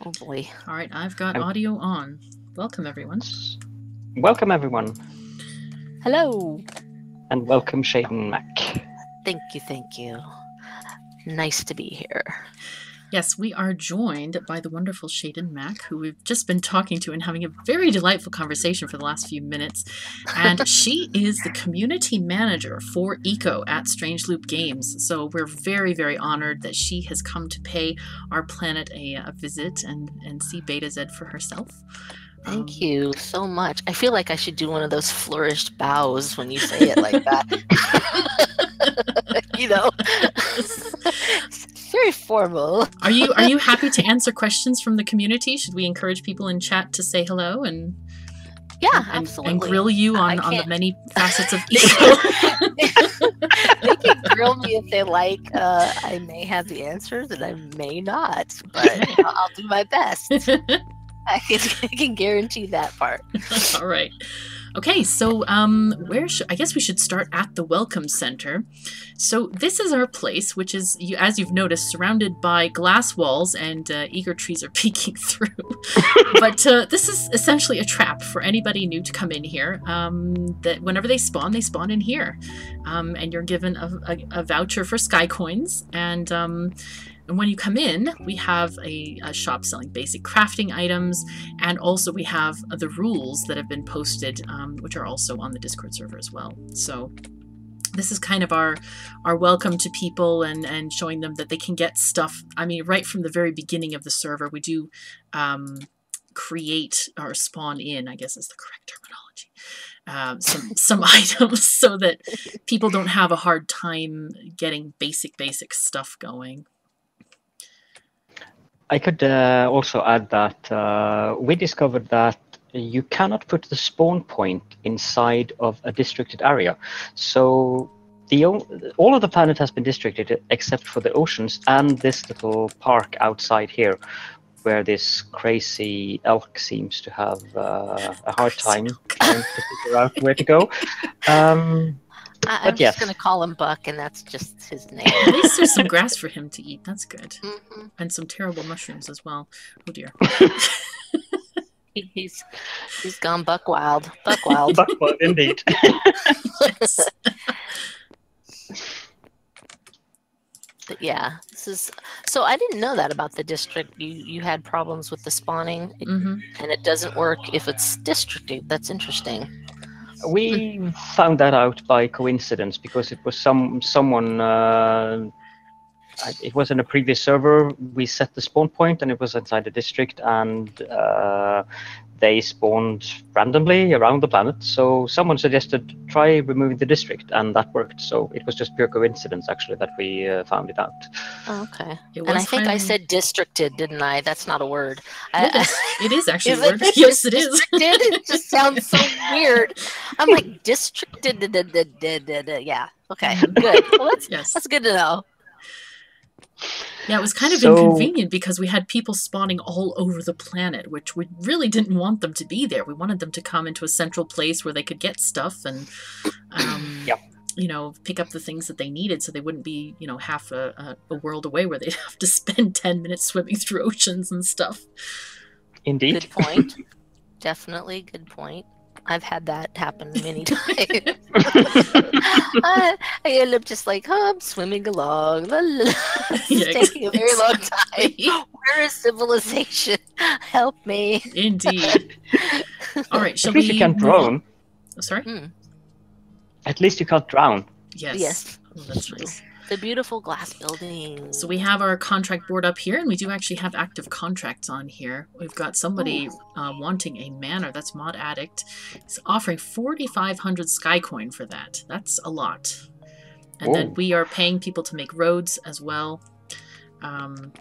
Oh boy. All right, I've got audio on. Welcome, everyone. Welcome, everyone. Hello. And welcome, ShaydenMac. Thank you, thank you. Nice to be here. Yes, we are joined by the wonderful ShaydenMac, who we've just been talking to and having a very delightful conversation for the last few minutes. And she is the community manager for Eco at Strange Loop Games. So we're very, very honored that she has come to pay our planet a visit and see Betazed for herself. Thank you so much. I feel like I should do one of those flourished bows when you say it like that. You know, it's very formal. Are you happy to answer questions from the community? Should we encourage people in chat to say hello and absolutely, and grill you on the many facets of Eco? They can grill me if they like. I may have the answers and I may not, but I'll do my best. I can guarantee that part. All right. Okay, so I guess we should start at the Welcome Center. So this is our place, which is, as you've noticed, surrounded by glass walls and eager trees are peeking through. But this is essentially a trap for anybody new to come in here. That whenever they spawn in here. And you're given a voucher for sky coins. And when you come in, we have a shop selling basic crafting items, and also we have the rules that have been posted, which are also on the Discord server as well. So this is kind of our welcome to people and showing them that they can get stuff. I mean, right from the very beginning of the server, we do create or spawn in, I guess is the correct terminology, some items so that people don't have a hard time getting basic stuff going. I could also add that we discovered that you cannot put the spawn point inside of a districted area. So all of the planet has been districted except for the oceans and this little park outside here, where this crazy elk seems to have a hard time trying to figure out where to go. I'm just going to call him Buck, and that's just his name. At least there's some grass for him to eat. That's good. Mm-hmm. And some terrible mushrooms as well. Oh, dear. He's gone buck wild. Buck wild. Buck wild, indeed. But yeah, this is... So I didn't know that about the district. You had problems with the spawning, and it doesn't work if it's districted. That's interesting. We found that out by coincidence because it was someone. It was in a previous server. We set the spawn point, and it was inside the district, and they spawned randomly around the planet. So someone suggested try removing the district, and that worked. So it was just pure coincidence, actually, that we found it out. Oh, okay. And I think I said districted, didn't I? That's not a word. It is actually a word. Yes, it is. It just sounds so weird. I'm like districted. Yeah. Okay. Good. Well, that's good to know. Yeah, it was kind of inconvenient because we had people spawning all over the planet, which we really didn't want them to be there. We wanted them to come into a central place where they could get stuff and, you know, pick up the things that they needed so they wouldn't be, you know, half a world away where they'd have to spend 10 minutes swimming through oceans and stuff. Indeed. Good point. Definitely good point. I've had that happen many times. I end up just like, I'm swimming along. It's taking a very long time. Where is civilization? Help me. Indeed. All right, shall At least you can't drown. Oh, sorry? At least you can't drown. Yes. Oh, that's nice. The beautiful glass building. So we have our contract board up here, and we do actually have active contracts on here. We've got somebody wanting a manor. That's Mod Addict. He's offering 4,500 sky coin for that. That's a lot. And then we are paying people to make roads as well. And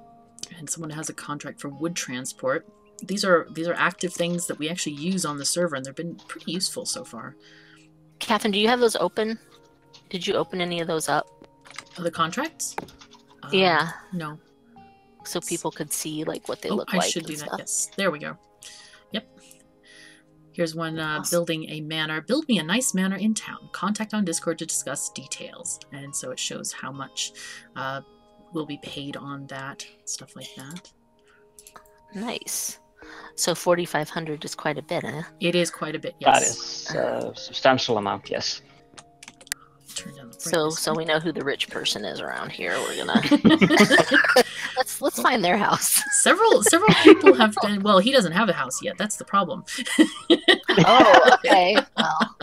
someone has a contract for wood transport. These are active things that we actually use on the server, and they've been pretty useful so far. Catherine, do you have those open? Did you open any of those up? The contracts? Yeah. No. So people could see like what they look like. I should do that. Yes. There we go. Yep. Here's one building a manor. Build me a nice manor in town. Contact on Discord to discuss details. And so it shows how much will be paid on that. Stuff like that. Nice. So 4,500 is quite a bit, huh? It is quite a bit, That yes. is a substantial amount, yes. Turn down the So brightness. we know who the rich person is around here. We're gonna let's find their house. Several people have been. Well, he doesn't have a house yet. That's the problem. Oh, okay. Well,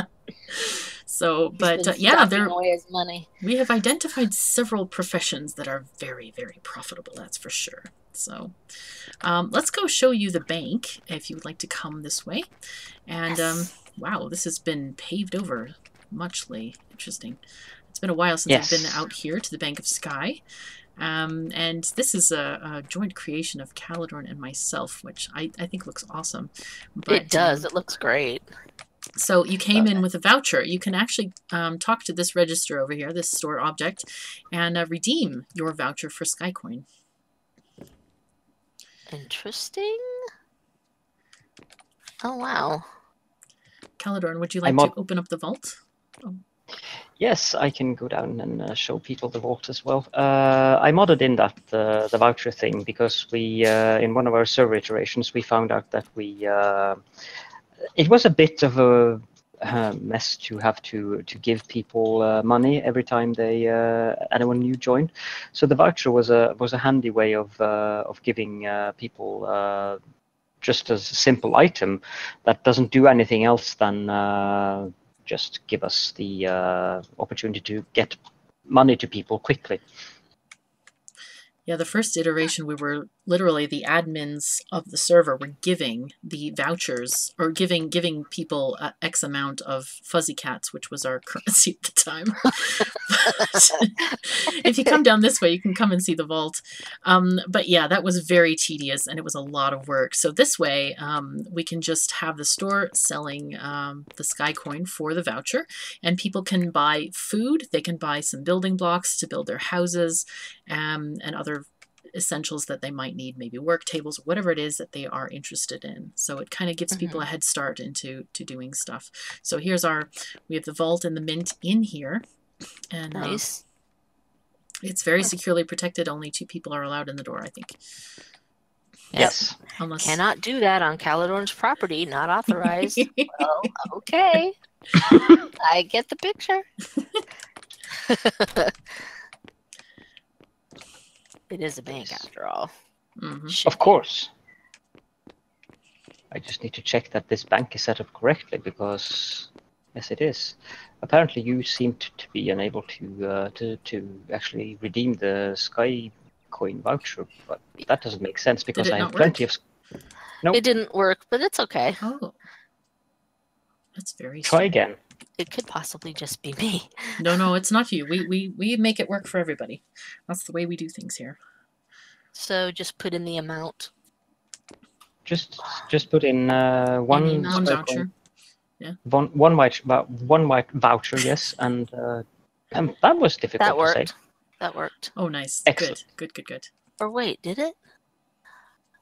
so, he's but been yeah, stocking away his money. we have identified several professions that are very, very profitable. That's for sure. So, let's go show you the bank if you would like to come this way. And Yes. wow, this has been paved over muchly. Interesting. It's been a while since Yes. I've been out here to the Bank of Sky. And this is a joint creation of Caledorn and myself, which I think looks awesome. But, It does. It looks great. So you came in with a voucher. You can actually talk to this register over here, this store object, and redeem your voucher for Skycoin. Interesting. Oh, wow. Caledorn, would you like to open up the vault? Oh. Yes, I can go down and show people the vault as well. I modded in that the voucher thing because we, in one of our server iterations, we found out that it was a bit of a mess to have to give people money every time anyone new joined. So the voucher was a handy way of giving people just a simple item that doesn't do anything else than just give us the opportunity to get money to people quickly. Yeah, the first iteration, we were literally the admins of the server were giving the vouchers or giving people X amount of fuzzy cats, which was our currency at the time. If you come down this way, you can come and see the vault. But yeah, that was very tedious and it was a lot of work. So this way, we can just have the store selling the Skycoin for the voucher, and people can buy food. They can buy some building blocks to build their houses and other essentials that they might need, maybe work tables, whatever it is that they are interested in. So it kind of gives people a head start into doing stuff. So here's we have the vault and the mint in here. And Nice. It's very securely protected. Only 2 people are allowed in the door, I think. Yes. Unless... Cannot do that on Caledorn's property. Not authorized. Well, okay. I get the picture. It is a bank after all. Of course. I just need to check that this bank is set up correctly because, yes, it is. Apparently, you seem to be unable to actually redeem the Skycoin voucher, but that doesn't make sense because I have plenty of. No, it didn't work, but it's okay. Oh, that's very. Try again. It could possibly just be me. No, it's not you. We make it work for everybody. That's the way we do things here. So just put in the amount. Just put in one voucher. Yeah. One white voucher, yes, and that was difficult that worked. to say. That worked. Oh, nice. Excellent. Good. Or wait, did it?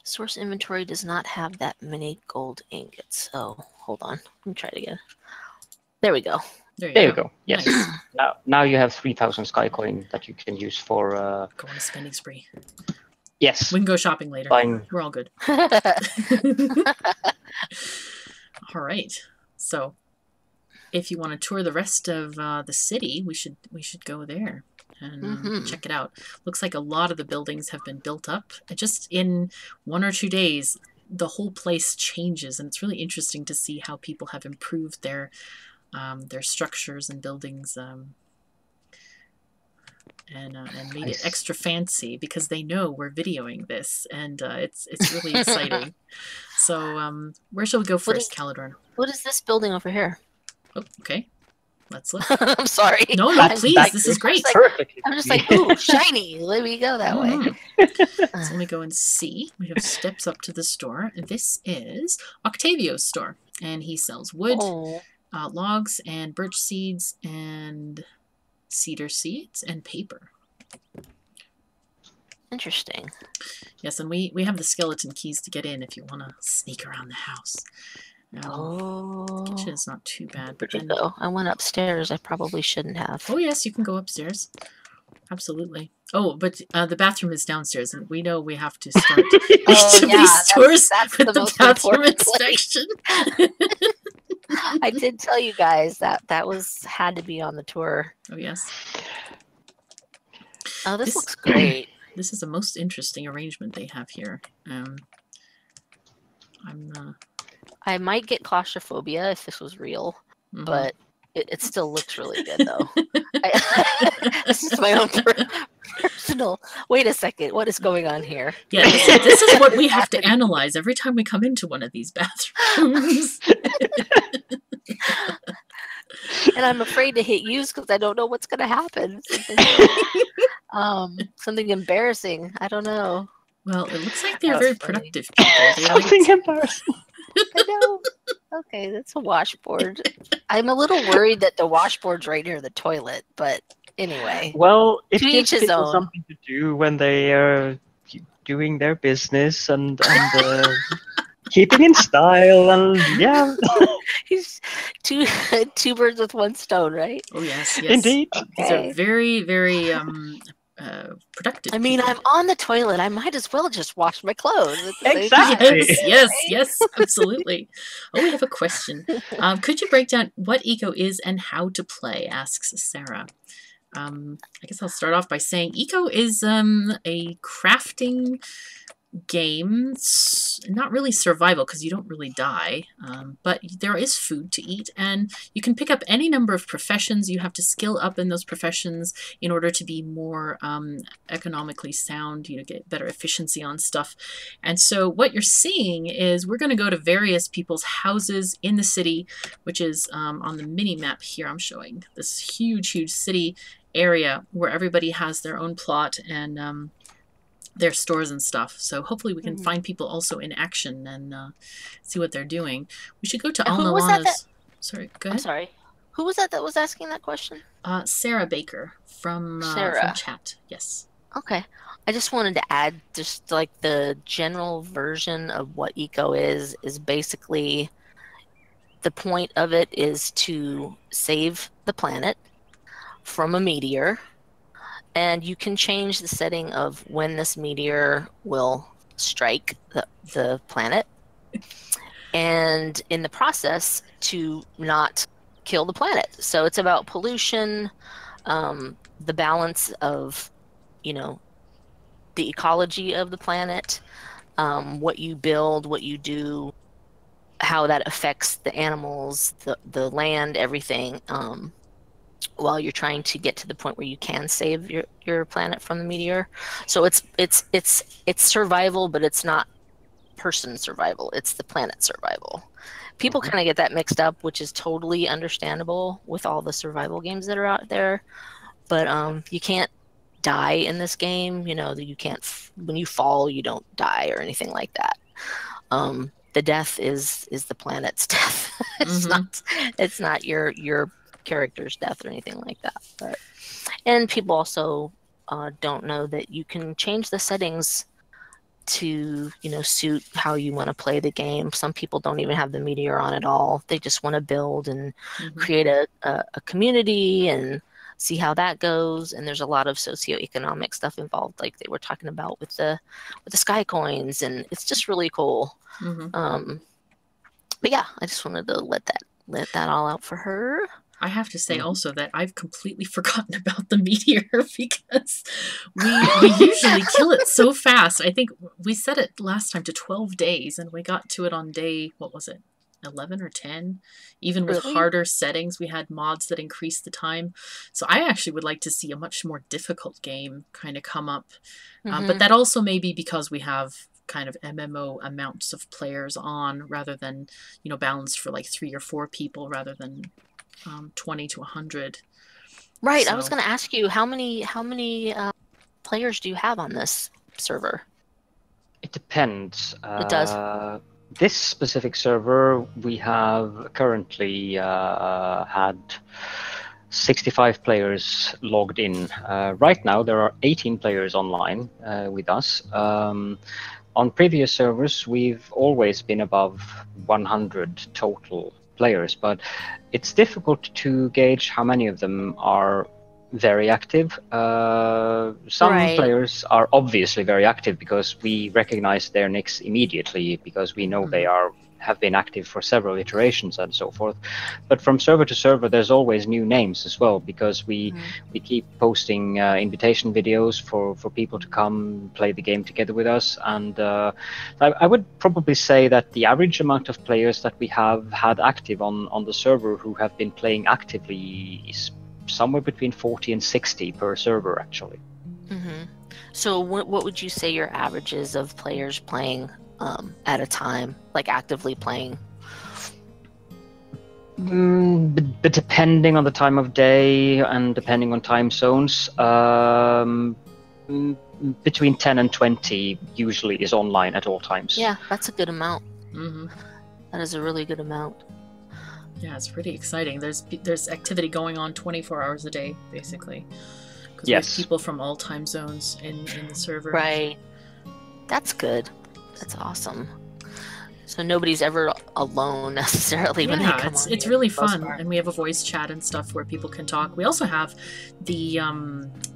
Source inventory does not have that many gold ingots. Oh, hold on. Let me try it again. There we go. There you go. Yes. Nice. Now you have 3,000 Skycoin that you can use for. Go on a spending spree. Yes. We can go shopping later. We're all good. All right. So, if you want to tour the rest of the city, we should go there and check it out. Looks like a lot of the buildings have been built up. Just in 1 or 2 days, the whole place changes, and it's really interesting to see how people have improved their structures and buildings and made it extra fancy because they know we're videoing this, and it's really exciting. So where shall we go first, Caledorn? What is this building over here? Oh, okay. Let's look. I'm sorry. No, please. This is great. I'm just like, ooh, shiny. Let me go that way. So let me go and see. We have steps up to the store. This is Octavio's store, and he sells wood, logs, and birch seeds, and cedar seeds, and paper. Interesting. Yes, and we have the skeleton keys to get in if you want to sneak around the house. The kitchen is not too bad. But then... I went upstairs. I probably shouldn't have. Oh, yes, you can go upstairs. Absolutely. Oh, but the bathroom is downstairs, and we know we have to start Oh each of yeah, these tours that's with the the most bathroom important place. inspection. I did tell you guys that had to be on the tour. Oh yes. Oh, this looks great. This is the most interesting arrangement they have here. I might get claustrophobia if this was real, but it still looks really good though. This is my own personal. Wait a second, what is going on here? Yeah, this is what we have to analyze every time we come into one of these bathrooms. And I'm afraid to hit use because I don't know what's going to happen. Something embarrassing. I don't know. Well, it looks like they're very productive people. Something embarrassing. I know. Okay, that's a washboard. I'm a little worried that the washboard's right near the toilet, but anyway. Well, it to gives each his people own. something to do when they are doing their business and keeping in style, and yeah. He's two birds with one stone, right? Oh yes, yes. Indeed. Okay. These are very, very productive. I mean, people. I'm on the toilet. I might as well just wash my clothes. Exactly. Yes, absolutely. Oh, we have a question. Could you break down what Eco is and how to play? Asks Sarah. I guess I'll start off by saying Eco is a crafting game. It's not really survival because you don't really die, but there is food to eat, and you can pick up any number of professions. You have to skill up in those professions in order to be more economically sound, get better efficiency on stuff. And so what you're seeing is we're going to go to various people's houses in the city, which is on the mini map here. I'm showing this huge city area where everybody has their own plot and their stores and stuff. So hopefully we can find people also in action and see what they're doing. We should go to Alnalana's. Sorry, go ahead. I'm sorry. Who was that was asking that question? Sarah Baker from chat. Yes. Okay. I just wanted to add just like the general version of what Eco is basically the point of it is to save the planet from a meteor. And you can change the setting of when this meteor will strike the planet. And in the process, to not kill the planet. So it's about pollution, the balance of, the ecology of the planet, what you build, what you do, how that affects the animals, the land, everything. While you're trying to get to the point where you can save your planet from the meteor. So it's survival, but it's not person survival. It's the planet survival. People kind of get that mixed up, which is totally understandable with all the survival games that are out there. But you can't die in this game. You can't, when you fall, you don't die or anything like that. The death is the planet's death. It's not your character's death or anything like that. And people also don't know that you can change the settings to suit how you want to play the game. Some people don't even have the meteor on at all. They just want to build and create a community and see how that goes. And there's a lot of socioeconomic stuff involved, like they were talking about with the sky coins, and it's just really cool. But yeah, I just wanted to let that all out for her. I have to say also that I've completely forgotten about the meteor because we usually kill it so fast. I think we set it last time to 12 days and we got to it on day, what was it, 11 or 10? Even with harder settings, we had mods that increased the time. So I actually would like to see a much more difficult game kind of come up. But that also may be because we have kind of MMO amounts of players on rather than, balanced for like 3 or 4 people rather than 20 to 100. Right. So, I was going to ask you how many players do you have on this server? It depends. It does. This specific server, we have currently had 65 players logged in. Right now, there are 18 players online with us. On previous servers, we've always been above 100 total players, but it's difficult to gauge how many of them are very active. Some Right. players are obviously very active because we recognize their nicks immediately because we know they have been active for several iterations and so forth. But from server to server, there's always new names as well because we keep posting invitation videos for people to come play the game together with us. And I would probably say that the average amount of players that we have had active on the server who have been playing actively is somewhere between 40 and 60 per server, actually. So what would you say your average is of players playing at a time, like actively playing? But depending on the time of day and depending on time zones, between 10 and 20 usually is online at all times. Yeah, that's a good amount. That is a really good amount. Yeah, it's pretty exciting. There's activity going on 24 hours a day, basically. Because Yes. we have people from all time zones in the server. Right. That's good. That's awesome. So nobody's ever alone necessarily when they come on. It's really fun, and we have a voice chat and stuff where people can talk. We also have the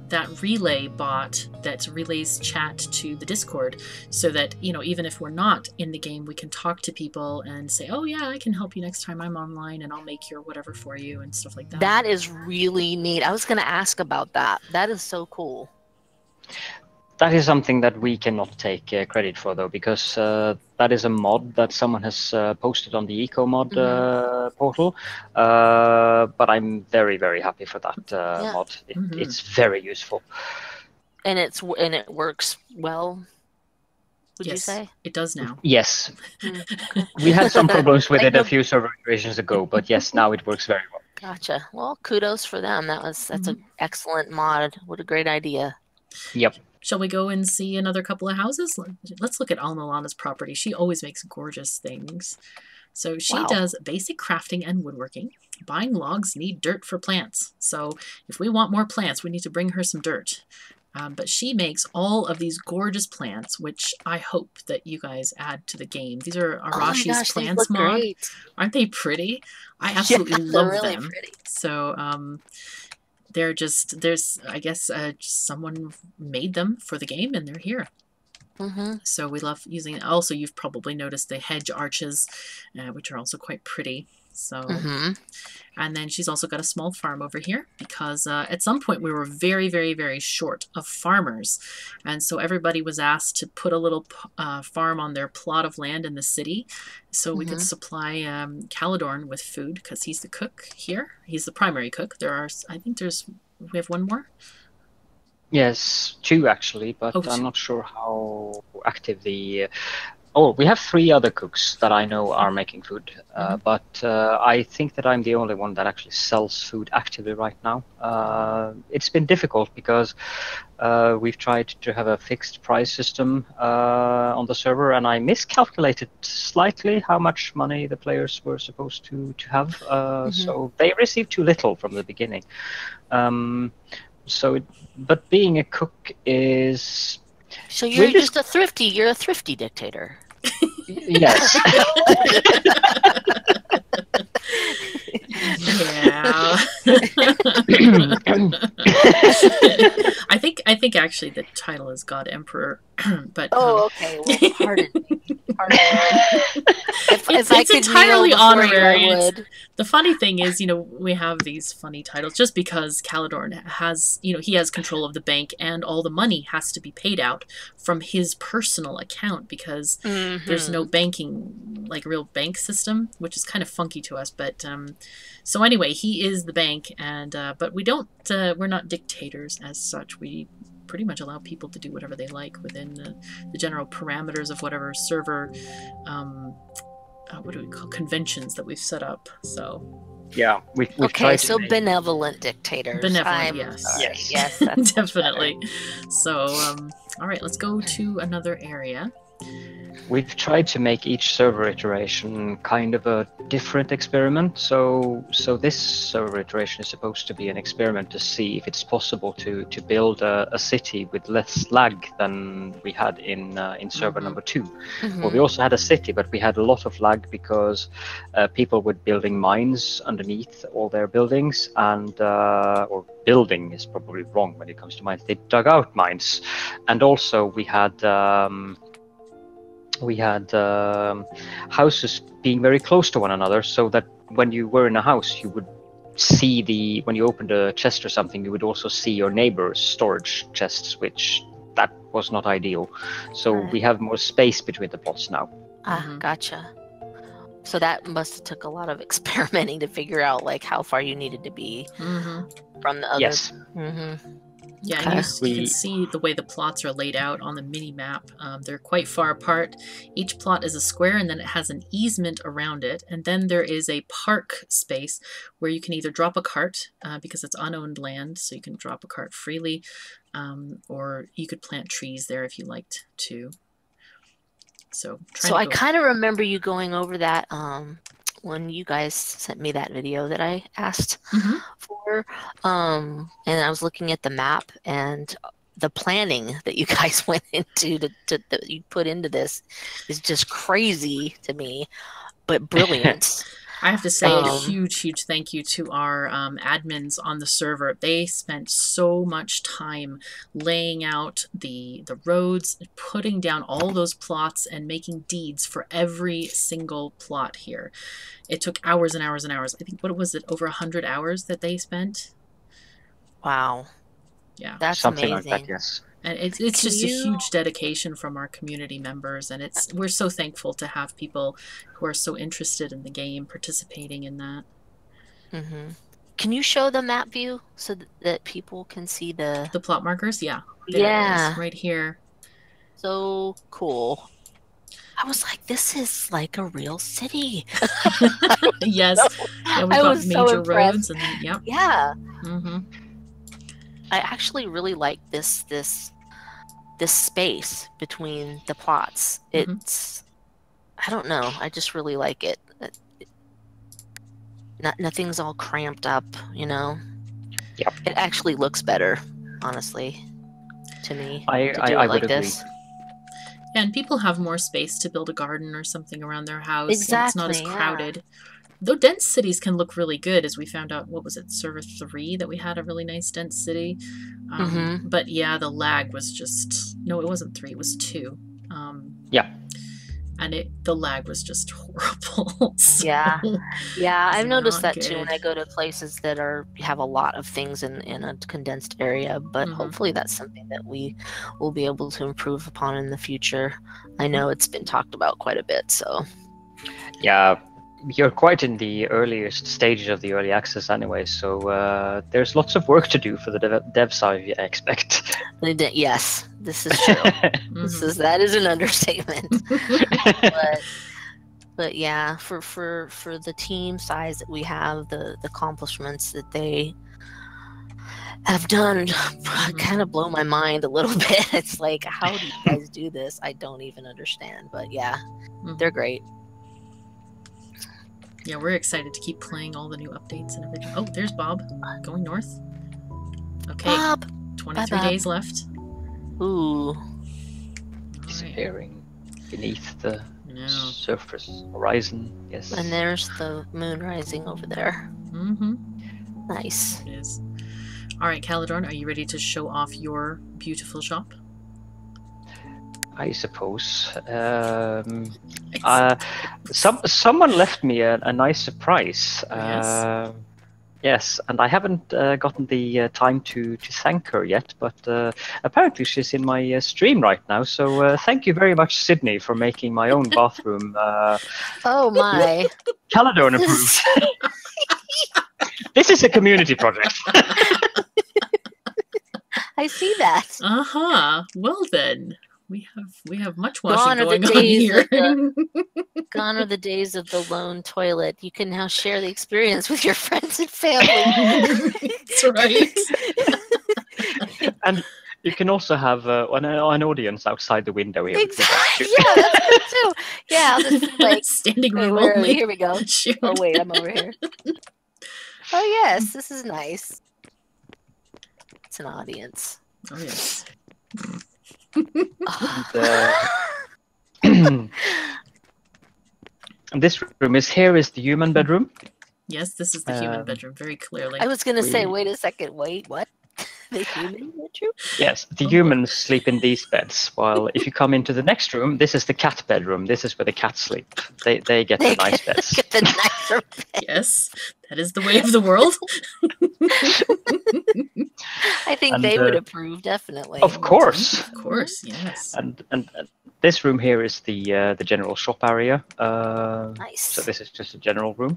that relay bot that relays chat to the Discord, so that even if we're not in the game, we can talk to people and say, "Oh yeah, I can help you next time I'm online, and I'll make your whatever for you," and stuff like that. That is really neat. I was going to ask about that. That is so cool. That is something that we cannot take credit for, though, because that is a mod that someone has posted on the Eco Mod portal. But I'm very, very happy for that mod. It's very useful. And it works well. Would you say? It does now. Yes. We had some problems with it a few server iterations ago, but yes, now it works very well. Gotcha. Well, kudos for them. That's an excellent mod. What a great idea. Yep. Shall we go and see another couple of houses? Let's look at Alnalana's property. She always makes gorgeous things. So she does basic crafting and woodworking. Buying logs need dirt for plants. So if we want more plants, we need to bring her some dirt. But she makes all of these gorgeous plants, which I hope that you guys add to the game. These are Arashi's plants mod. Great. Aren't they pretty? I absolutely love really them. Pretty. So they're there's I guess someone made them for the game and they're here. So we love using it. Also, you've probably noticed the hedge arches, which are also quite pretty. So, and then she's also got a small farm over here because at some point we were very, very, very short of farmers. And so everybody was asked to put a little farm on their plot of land in the city so we could supply Caledorn with food because he's the cook here. He's the primary cook. I think we have one more. Yes, two actually, but I'm not sure how active the... we have 3 other cooks that I know are making food, but I think that I'm the only one that actually sells food actively right now. It's been difficult because we've tried to have a fixed price system on the server, and I miscalculated slightly how much money the players were supposed to have. So they received too little from the beginning. But being a cook is... So you're just a thrifty. You're a thrifty dictator. Yes. Yeah. I think actually the title is God Emperor, but okay. Well, pardon me. It's entirely honorary. The funny thing is, we have these funny titles just because Caledorn has, he has control of the bank and all the money has to be paid out from his personal account because there's no banking, like real bank system, which is kind of funky to us. But so anyway, he is the bank, and but we're not dictators as such. We pretty much allow people to do whatever they like within the general parameters of whatever server, what do we call, conventions that we've set up. So yeah, we've okay, so benevolent dictators. Benevolent, yes. Yes, that's definitely. So all right, let's go to another area. we've tried to make each server iteration kind of a different experiment. So this server iteration is supposed to be an experiment to see if it's possible to build a city with less lag than we had in server number 2. Well, we also had a city, but we had a lot of lag because people were building mines underneath all their buildings, and or building is probably wrong when it comes to mines. They dug out mines, and also we had houses being very close to one another, so that when you were in a house, you would see when you opened a chest or something, you would also see your neighbor's storage chests, which that was not ideal. So we have more space between the plots now. Gotcha. So that must have took a lot of experimenting to figure out like how far you needed to be from the other. Yes. Yeah, and you can see the way the plots are laid out on the mini map. They're quite far apart. Each plot is a square, and then it has an easement around it. And then there is a park space where you can either drop a cart, because it's unowned land, so you can drop a cart freely, or you could plant trees there if you liked to. So I kind of remember you going over that when you guys sent me that video that I asked for, and I was looking at the map and the planning that you guys went into that you put into this is just crazy to me, but brilliant. I have to say a huge thank you to our admins on the server. They spent so much time laying out the roads, putting down all those plots, and making deeds for every single plot here. It took hours and hours and hours. I think, what was it, over 100 hours that they spent? Wow. Yeah. That's something amazing. like that, yes. And it's just a huge dedication from our community members, and we're so thankful to have people who are so interested in the game participating in that. Can you show the map view so that people can see the plot markers? Yeah. There it is, right here. So cool. I was like, this is like a real city. Yes. Yeah, we've got major roads and then, yeah. I actually really like this space between the plots. It's, I don't know, I just really like it. Nothing's all cramped up, you know. Yep. It actually looks better, honestly, to me. I would agree. Yeah, and people have more space to build a garden or something around their house. Exactly, it's not as crowded. Though dense cities can look really good, as we found out, what was it, server 3, that we had a really nice dense city. But yeah, the lag was just, no, it wasn't 3, it was 2. And the lag was just horrible. So yeah, I've noticed that too when I go to places that have a lot of things in a condensed area. But hopefully that's something that we will be able to improve upon in the future. I know it's been talked about quite a bit. So yeah, you're quite in the earliest stages of the early access anyway. So there's lots of work to do for the dev side, I expect. Yes, this is true. That is an understatement. but yeah, for the team size that we have, the accomplishments that they have done kind of blow my mind a little bit. It's like, how do you guys do this? I don't even understand. But yeah, they're great. Yeah, we're excited to keep playing all the new updates and everything. Oh, there's Bob going north. Okay, Bob. 23 days left. Ooh. Disappearing beneath the surface horizon. Yes. And there's the moon rising over there. Nice. It is. All right, Caledorn, are you ready to show off your beautiful shop? I suppose. Someone left me a nice surprise. Yes. Yes, and I haven't gotten the time to thank her yet, but apparently she's in my stream right now. So thank you very much, Sydney, for making my own bathroom. Oh my! Caledorn approved. This is a community project. I see that. Well then. We have much washing going on here. Gone are the days of the lone toilet. You can now share the experience with your friends and family. That's right. You can also have an audience outside the window here. Exactly. Yeah, that's good too. Yeah, I'll just be like standing wait, room where are we? only. Here we go. Shoot. Oh wait, I'm over here. Oh yes, this is nice. It's an audience. Oh yes. And this room is the human bedroom. Yes, this is the human bedroom, very clearly. I was gonna say, wait a second, wait, what? The human bedroom? Yes, the humans sleep in these beds, while if you come into the next room, this is the cat bedroom. This is where the cats sleep. They get the nice beds. Get the nicer bed. Yes, that is the way of the world. I think they would approve, definitely. Of course. Of course, yes. And this room here is the general shop area. Nice. So this is just a general room,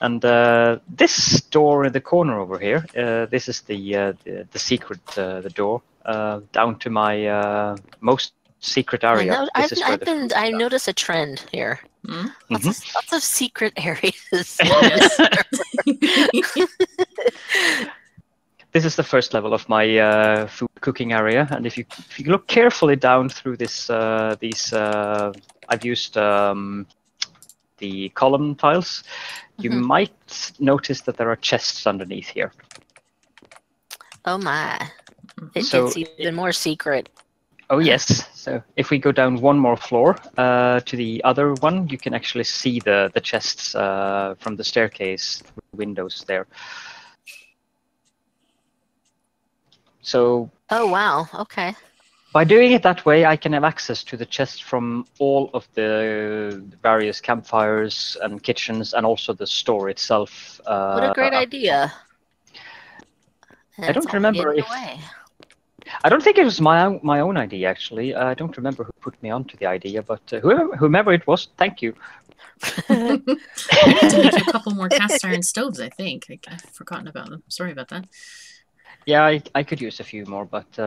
and this door in the corner over here. This is the secret, the door down to my most secret area. I noticed a trend here. Lots of secret areas. This is the first level of my food cooking area, and if you look carefully down through this, I've used the column tiles. You might notice that there are chests underneath here. Oh my! It's even more secret. Oh yes. So if we go down one more floor to the other one, you can actually see the chests from the staircase windows there. So. Oh wow! Okay. By doing it that way, I can have access to the chests from all of the various campfires and kitchens, and also the store itself. What a great idea! I don't remember if. I don't think it was my own idea, actually. I don't remember who put me onto the idea, but whomever it was, thank you. I need to make a couple more cast iron stoves, I think. I've forgotten about them. Sorry about that. Yeah, I could use a few more, but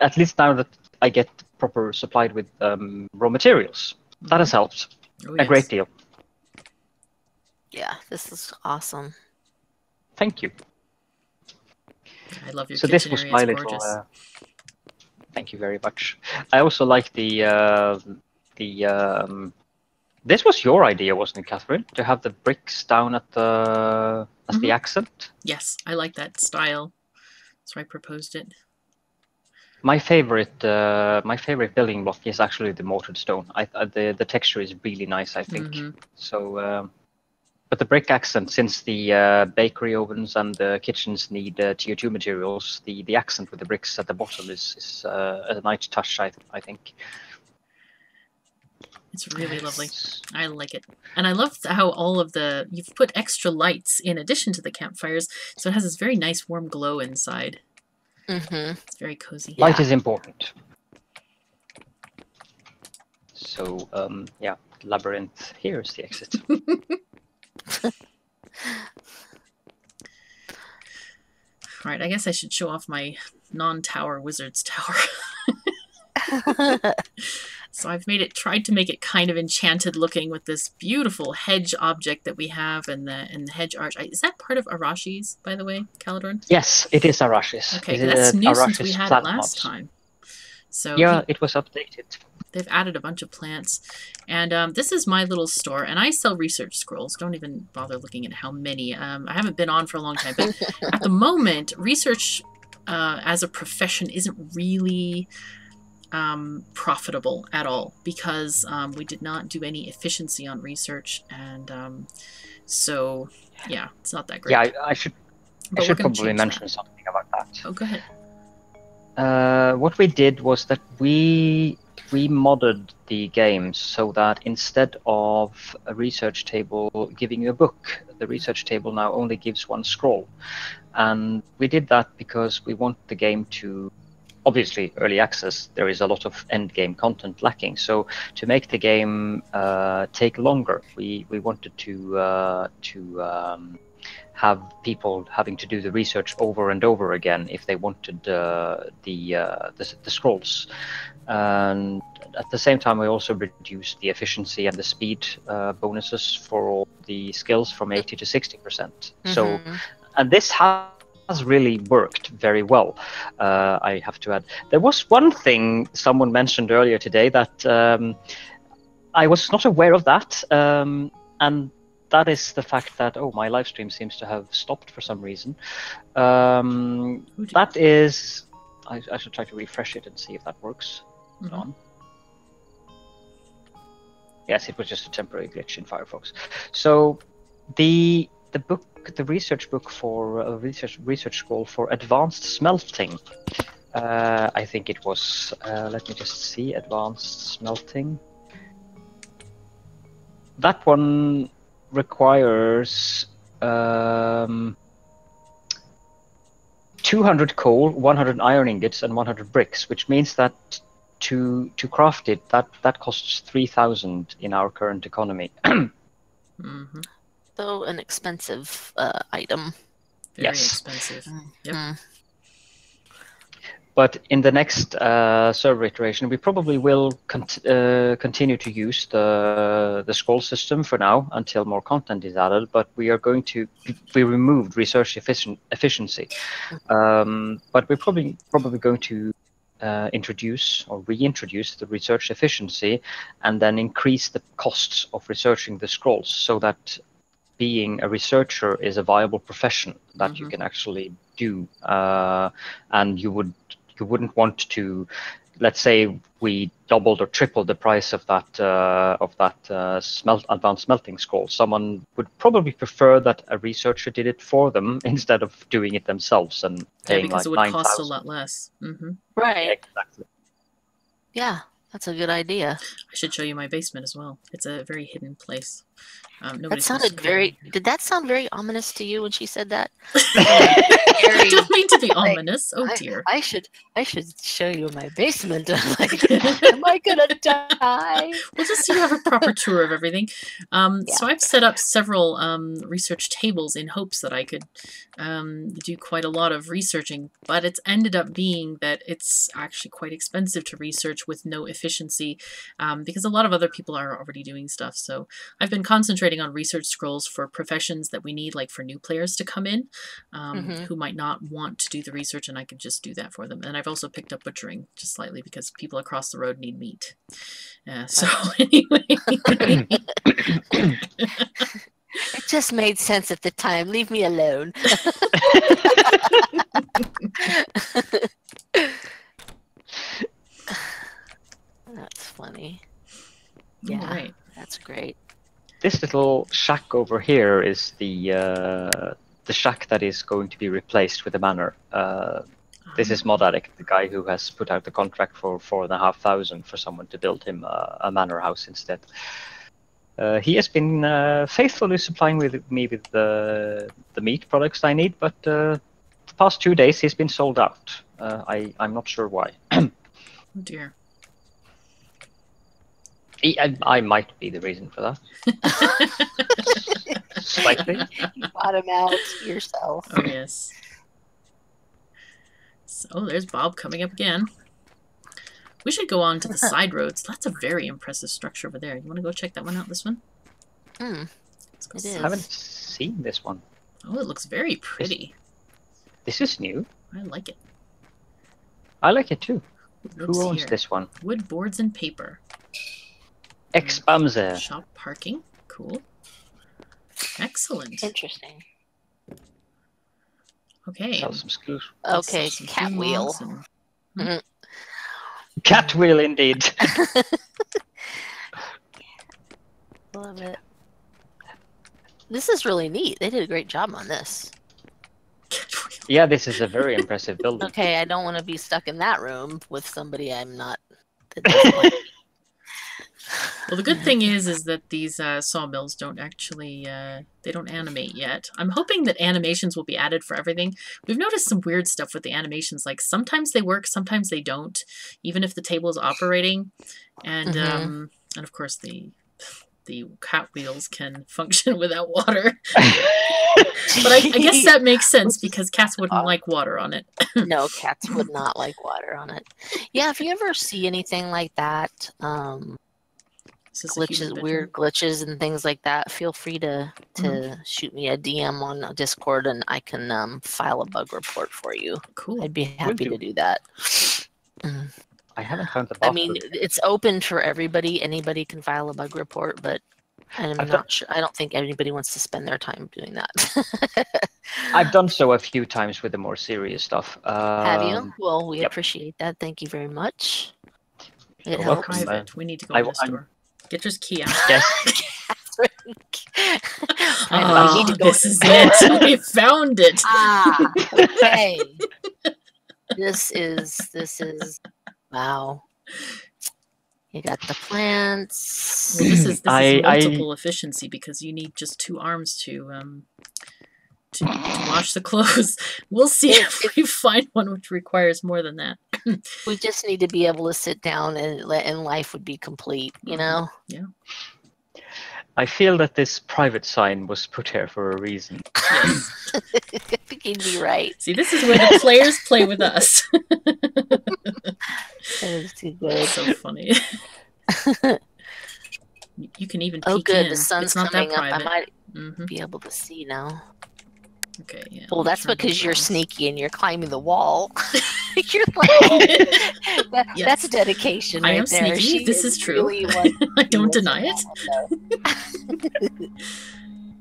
at least now that I get proper supplied with raw materials, that has helped a great deal. Yeah, this is awesome. Thank you. I love your so kitchen this was area. my It's little. Thank you very much. I also like the. This was your idea, wasn't it, Catherine? To have the bricks down at the as the accent. Yes, I like that style, so I proposed it. My favorite building block is actually the mortared stone. The texture is really nice, I think. So, but the brick accent, since the bakery ovens and the kitchens need tier 2 materials, the accent with the bricks at the bottom is a nice touch, I think. It's really lovely. I like it. And I love how you've put extra lights in addition to the campfires, so it has this very nice warm glow inside. It's very cozy. Light is important. So, yeah, labyrinth. Here's the exit. Right, I guess I should show off my non-tower wizard's tower. So I've tried to make it kind of enchanted looking with this beautiful hedge object that we have and the hedge arch. Is that part of Arashi's, by the way, Caledorn? Yes, it is Arashi's. Okay, that's new since we had it last time. So yeah, it was updated. They've added a bunch of plants. And this is my little store, and I sell research scrolls. Don't even bother looking at how many. I haven't been on for a long time, but at the moment, research as a profession isn't really profitable at all, because we did not do any efficiency on research, and so yeah, it's not that great. Yeah, I should probably mention something about that. Oh, go ahead. What we did was that we modded the games so that instead of a research table giving you a book, the research table now only gives one scroll, and we did that because we want the game to. Obviously, early access, there is a lot of end game content lacking. So to make the game take longer, we wanted to have people having to do the research over and over again if they wanted the scrolls. And at the same time, we also reduced the efficiency and the speed bonuses for all the skills from 80 to 60%. So, and this has has really worked very well, I have to add. There was one thing someone mentioned earlier today that I was not aware of that, and that is the fact that, oh, my live stream seems to have stopped for some reason. That is, I should try to refresh it and see if that works. On. Yes, it was just a temporary glitch in Firefox. So the research book for research scroll for advanced smelting. I think it was. Let me just see. Advanced smelting. That one requires 200 coal, 100 iron ingots, and 100 bricks, which means that to craft it, that costs 3,000 in our current economy. So an expensive item. Very expensive. Yep. But in the next server iteration, we probably will continue to use the scroll system for now until more content is added. But we removed research efficiency. But we're probably going to introduce or reintroduce the research efficiency, and then increase the costs of researching the scrolls, so that being a researcher is a viable profession that you can actually do, and you wouldn't want to, let's say we doubled or tripled the price of that advanced smelting scroll. Someone would probably prefer that a researcher did it for them instead of doing it themselves and paying because like it would cost a 9,000. lot less. Right. Exactly. Yeah, that's a good idea. I should show you my basement as well. It's a very hidden place. That sounded did that sound very ominous to you when she said that? I don't mean to be ominous. Oh dear. I should show you my basement. I'm like, am I gonna die? Well, just so you have a proper tour of everything. So I've set up several research tables in hopes that I could do quite a lot of researching, but it's ended up being that it's actually quite expensive to research with no efficiency, because a lot of other people are already doing stuff. So I've been concentrating on research scrolls for professions that we need, like for new players to come in, who might not want to do the research, and I could just do that for them. And I've also picked up butchering just slightly because people across the road need meat. So anyway. It just made sense at the time. Leave me alone. That's funny. Yeah, right. That's great. This little shack over here is the shack that is going to be replaced with a manor. This is Mod Addict, the guy who has put out the contract for 4,500 for someone to build him a manor house instead. He has been faithfully supplying me with the meat products I need, but the past 2 days he's been sold out. I'm not sure why. Oh dear. I might be the reason for that. Slightly. You bought him out yourself. Oh yes. So there's Bob coming up again. We should go on to the side roads. That's a very impressive structure over there. You want to go check that one out, this one? It is. I haven't seen this one. Oh, it looks very pretty. This is new. I like it. I like it too. Who owns this one? Wood, boards, and paper. Ex-Bamse. Shop parking. Cool. Excellent. Interesting. Okay. Sell some screws. Okay, cat wheel. Cat wheel, indeed. Love it. This is really neat. They did a great job on this. Yeah, this is a very impressive building. Okay, I don't want to be stuck in that room with somebody I'm not. That doesn't like me. Well, the good thing is that these sawmills don't actually, they don't animate yet. I'm hoping that animations will be added for everything. We've noticed some weird stuff with the animations, like sometimes they work, sometimes they don't, even if the table is operating. And, and of course the cat wheels can function without water. But I guess that makes sense because cats wouldn't like water on it. No, cats would not like water on it. Yeah, if you ever see anything like that, weird glitches and things like that, feel free to shoot me a DM on Discord, and I can file a bug report for you. Cool. I'd be happy to do that. I haven't found the I mean, it's open for everybody. Anybody can file a bug report, but I'm not sure. I don't think anybody wants to spend their time doing that. I've done so a few times with the more serious stuff. Have you? Well, we appreciate that. Thank you very much. It helps. Private. We need to go in the store. Get your key out. Yes. This is it. We found it. Okay. This is wow. You got the plants. Well, this is multiple efficiency because you need just 2 arms to wash the clothes. We'll see if we find one which requires more than that. We just need to be able to sit down and life would be complete, you know? Yeah. I feel that this private sign was put here for a reason. Yes. I think you'd be right. See, this is where the players play with us. That is too good. That's so funny. You can even peek in. The sun's coming up. I might be able to see now. Okay, yeah. Well, that's because you're sneaky and you're climbing the wall. You're like, that's a dedication. I right am there. sneaky. This is true. Really I don't deny it.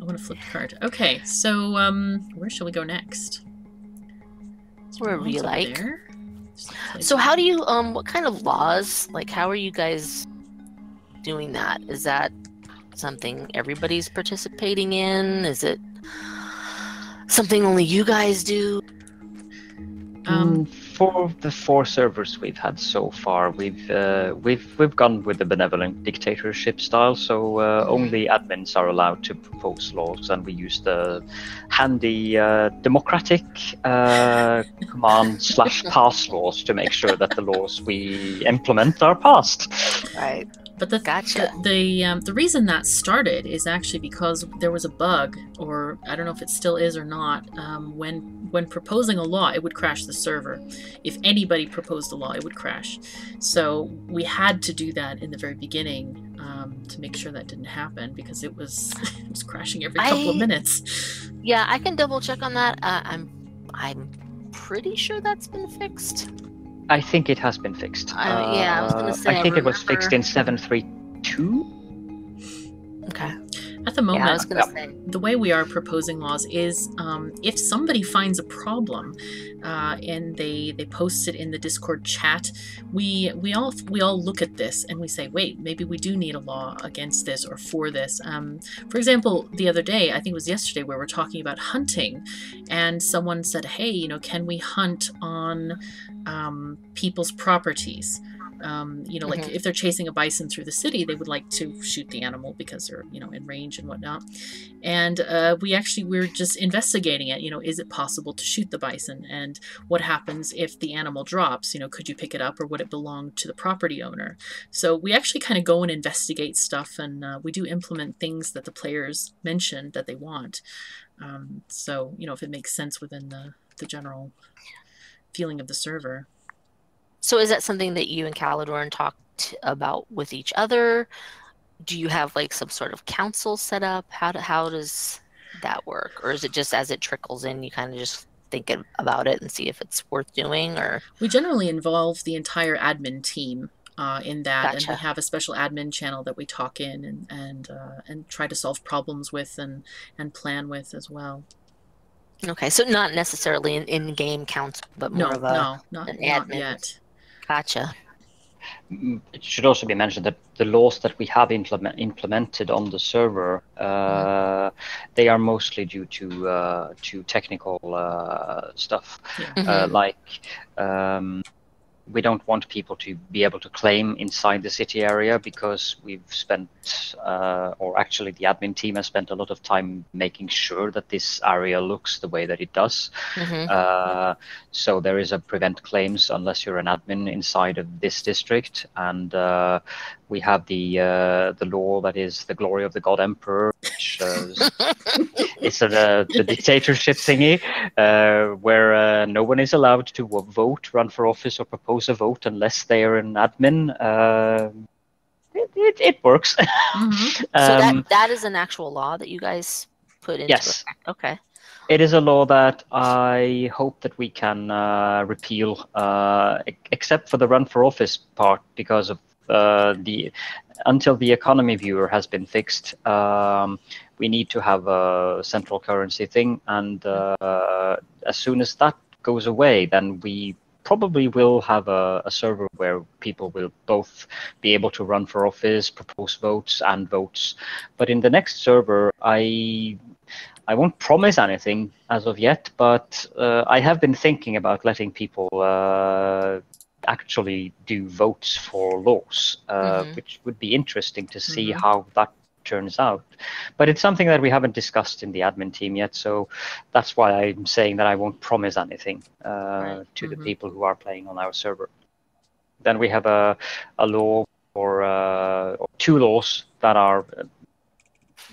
I want to flip the card. Okay, so where shall we go next? Wherever you like. So how do you what kind of laws, like how are you guys doing that? Is that something everybody's participating in? Is it something only you guys do? For the 4 servers we've had so far, we've gone with the benevolent dictatorship style. So only admins are allowed to propose laws, and we use the handy democratic command/pass laws to make sure that the laws we implement are passed. Right. But the reason that started is actually because there was a bug, or I don't know if it still is or not, when proposing a law, it would crash the server. If anybody proposed a law, it would crash. So we had to do that in the very beginning to make sure that didn't happen, because it was crashing every couple of minutes. Yeah, I can double check on that. I'm pretty sure that's been fixed. I think it has been fixed. I was going to say. I think it was fixed in 7.3.2. Okay. At the moment, I was gonna say. The way we are proposing laws is if somebody finds a problem and they post it in the Discord chat, we all look at this and we say, wait, maybe we do need a law against this or for this. For example, the other day, I think it was yesterday, where we're talking about hunting, and someone said, hey, can we hunt on people's properties? Like if they're chasing a bison through the city, they would like to shoot the animal because they're, in range and whatnot. And we're just investigating it. Is it possible to shoot the bison? And what happens if the animal drops? Could you pick it up, or would it belong to the property owner? So we actually kind of go and investigate stuff, and we do implement things that the players mentioned that they want. So, if it makes sense within the general feeling of the server. So is that something that you and Caledorn talked about with each other? Do you have like some sort of council set up? How does that work? Or is it just as it trickles in, you kind of just think about it and see if it's worth doing? Or we generally involve the entire admin team in that. Gotcha. And we have a special admin channel that we talk in and try to solve problems with and plan with as well. Okay, so not necessarily an in-game council, but more of an admin. Not yet. Gotcha. It should also be mentioned that the laws that we have implemented on the server, they are mostly due to technical stuff, like we don't want people to be able to claim inside the city area, because we've spent, or actually the admin team has spent a lot of time making sure that this area looks the way that it does. So there is a prevent claims unless you're an admin inside of this district, and we have the law that is the glory of the God Emperor, which it's the dictatorship thingy, where no one is allowed to vote, run for office, or propose a vote unless they are an admin. it works. Mm-hmm. So that is an actual law that you guys put into Yes. effect. Okay. It is a law that I hope that we can repeal, except for the run for office part, because of until the economy viewer has been fixed, we need to have a central currency thing, and as soon as that goes away, then we probably will have a server where people will both be able to run for office, propose votes, and votes. But in the next server, I won't promise anything as of yet, but I have been thinking about letting people actually do votes for laws, which would be interesting to see how that turns out. But it's something that we haven't discussed in the admin team yet, so that's why I'm saying that I won't promise anything to the people who are playing on our server. Then we have a law or two laws that are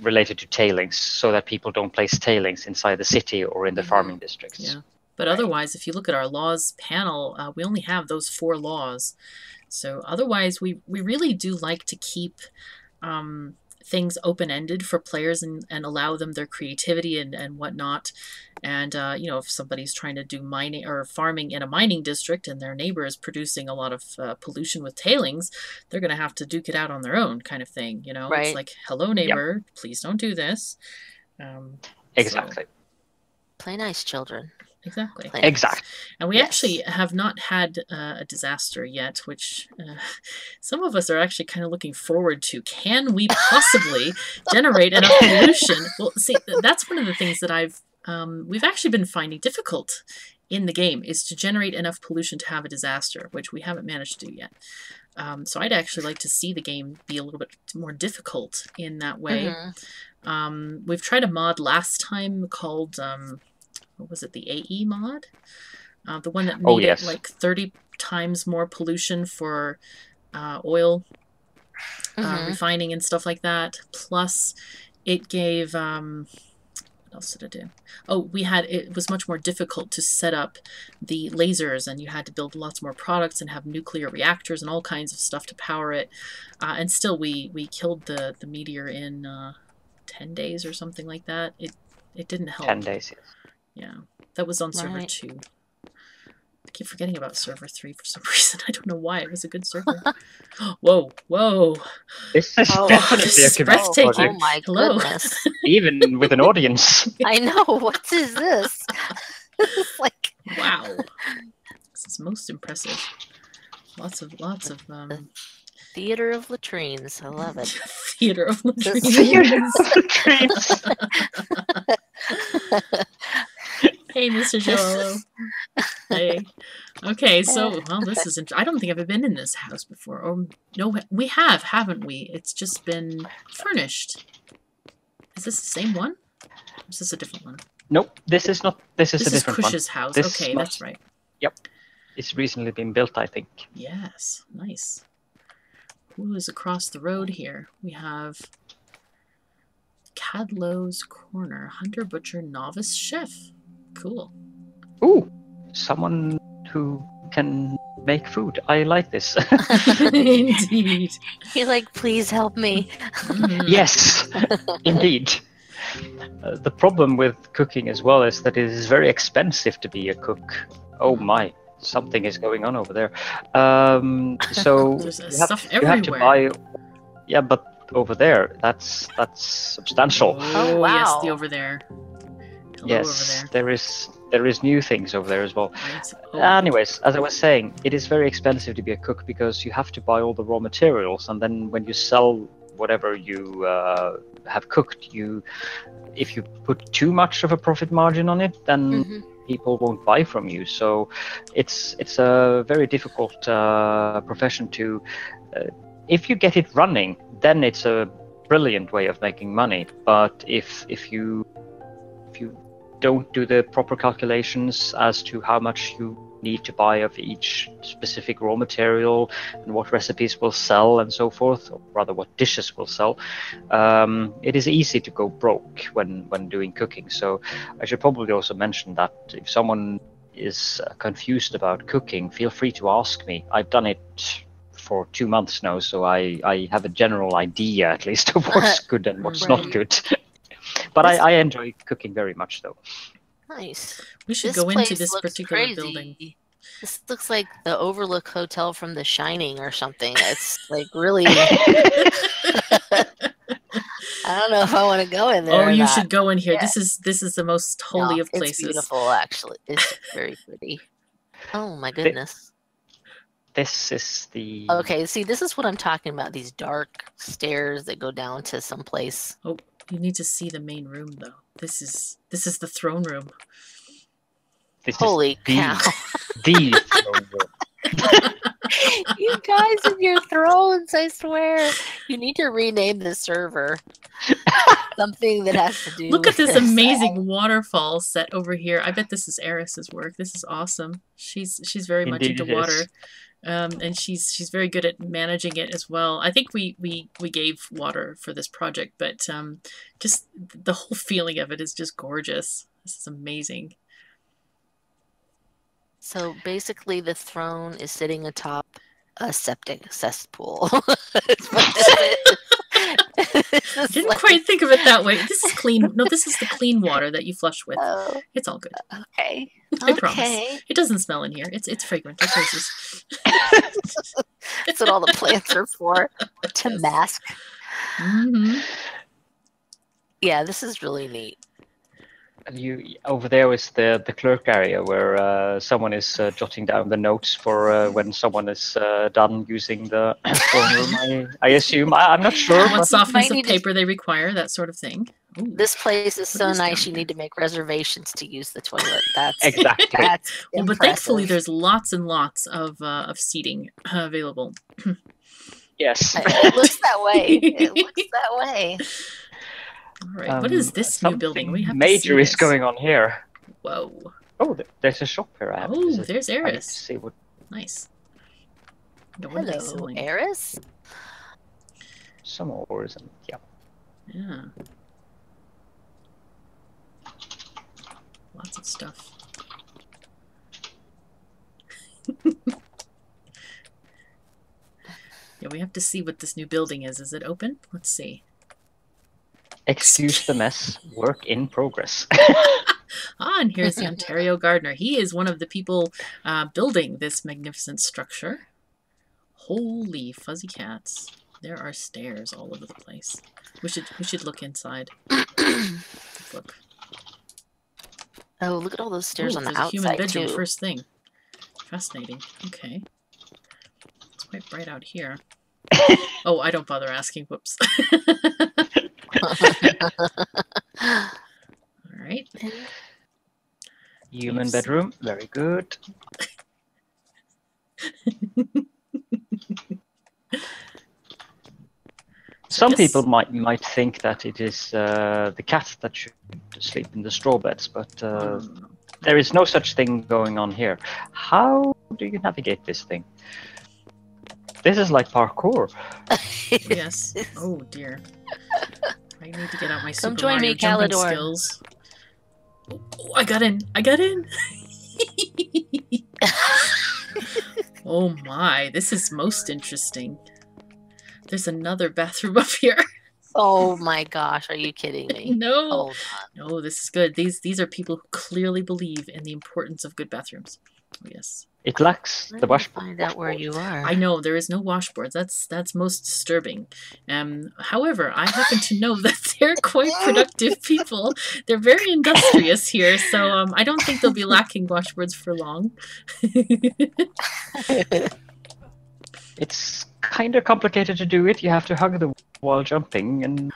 related to tailings, so that people don't place tailings inside the city or in the farming districts. Yeah, but otherwise, if you look at our laws panel, we only have those 4 laws. So otherwise, we really do like to keep things open-ended for players and allow them their creativity and whatnot. And you know, if somebody's trying to do mining or farming in a mining district and their neighbor is producing a lot of pollution with tailings, they're going to have to duke it out on their own, kind of thing. You know, it's like, hello neighbor, please don't do this. Exactly. So, play nice, children. Exactly. Exactly. And we actually have not had a disaster yet, which some of us are actually kind of looking forward to. Can we possibly generate enough pollution? Well, see, that's one of the things that we've actually been finding difficult in the game, is to generate enough pollution to have a disaster, which we haven't managed to do yet. So I'd actually like to see the game be a little bit more difficult in that way. We've tried a mod last time called... what was it, the AE mod? The one that made it like 30 times more pollution for oil refining and stuff like that. Plus, it gave... what else did it do? Oh, it was much more difficult to set up the lasers, and you had to build lots more products and have nuclear reactors and all kinds of stuff to power it. And still, we killed the meteor in 10 days or something like that. It didn't help. 10 days, yes. Yeah, that was on server 2. I keep forgetting about server 3 for some reason. I don't know why. It was a good server. Whoa, whoa. This is definitely a breathtaking. project. Oh my goodness. Even with an audience. I know. What is this? This is like... Wow. This is most impressive. Lots of Theater of latrines. I love it. Theater of latrines. Theater of latrines. Hey, Mr. Joel. Hey. Okay, so, well, this is... I don't think I've been in this house before. Or, no, we have, haven't we? It's just been furnished. Is this the same one? Or is this a different one? Nope, this is not. This is a different one. Kush's house. This okay, that's right. Yep. It's recently been built, I think. Yes, nice. Who is across the road here? We have... Cadlow's Corner. Hunter, Butcher, Novice, Chef. Cool. Ooh, someone who can make food. I like this. Indeed. You're like, please help me. Yes, indeed. The problem with cooking as well is that it is very expensive to be a cook. Oh my, something is going on over there. So There's you have to buy. Yeah, but over there, that's substantial. Oh, wow. Yes, the over there. Hello, yes, over there. there is new things over there as well. Right. Oh. Anyways, as I was saying, it is very expensive to be a cook because you have to buy all the raw materials, and then when you sell whatever you have cooked, if you put too much of a profit margin on it, then people won't buy from you. So it's a very difficult profession to. If you get it running, then it's a brilliant way of making money. But if you don't do the proper calculations as to how much you need to buy of each specific raw material and what recipes will sell and so forth, or rather what dishes will sell, it is easy to go broke when doing cooking. So I should probably also mention that if someone is confused about cooking, feel free to ask me. I've done it for 2 months now, so I have a general idea at least of what's good and what's not good. But I enjoy cooking very much, though. Nice. We should This go into place this looks particular crazy. building. This looks like the Overlook Hotel from The Shining or something. It's like really. I don't know if I want to go in there. Oh, or you not. should go in here. Yeah. This is the most holy No, of places. It's beautiful, actually. It's very pretty. Oh my goodness. This is the... Okay, see, this is what I'm talking about. These dark stairs that go down to some place. Oh, you need to see the main room, though. This is the throne room. Holy cow! The throne room. You guys and your thrones, I swear. You need to rename the server. Something that has to do Look at with this amazing waterfall set over here. I bet this is Eris's work. This is awesome. She's very much into water. And she's very good at managing it as well. I think we gave water for this project, but just the whole feeling of it is just gorgeous. This is amazing. So basically, the throne is sitting atop a septic cesspool. Didn't quite think of it that way. This is clean. No, this is the clean water that you flush with. Oh, it's all good. Okay. I promise. It doesn't smell in here. It's fragrant. Like roses. That's what all the plants are for, to mask. Mm-hmm. Yeah, this is really neat. Over there is the clerk area where someone is jotting down the notes for when someone is done using the throne room. I assume. I'm not sure. What softness of paper they require, that sort of thing. Ooh. This place is so nice. You need to make reservations to use the toilet. That's exactly. That's well, but thankfully, there's lots and lots of seating available. Yes, it looks that way. It looks that way. All right, what is this new building? We have major is going on here. Whoa! Oh, there's a shop here. There's Eris. See what? Nice. Hello, Eris. Some ores and yeah. Lots of stuff. Yeah, we have to see what this new building is. Is it open? Let's see. Excuse the mess. Work in progress. And here's the Ontario gardener. He is one of the people building this magnificent structure. Holy fuzzy cats! There are stairs all over the place. We should look inside. Look. Oh, look at all those stairs on the outside, a human bedroom too. First thing. Fascinating. Okay. It's quite bright out here. Oh, I don't bother asking. Whoops. Alright. Human bedroom. Very good. Some people might think that it is the cat that should sleep in the straw beds, but there is no such thing going on here. How do you navigate this thing? This is like parkour. Yes. Oh dear. I need to get out my Super Come join Mario me, jumping Caledorn. skills. Oh, I got in. I got in. Oh my, this is most interesting. There's another bathroom up here. Oh my gosh, are you kidding me? No. Hold on. No, this is good. These are people who clearly believe in the importance of good bathrooms. Oh, yes. It lacks the washboard. Find out where you are. I know there is no washboards. That's most disturbing. However, I happen to know that they're quite productive people. They're very industrious here, so I don't think they'll be lacking washboards for long. It's kind of complicated to do it. You have to hug the while jumping, and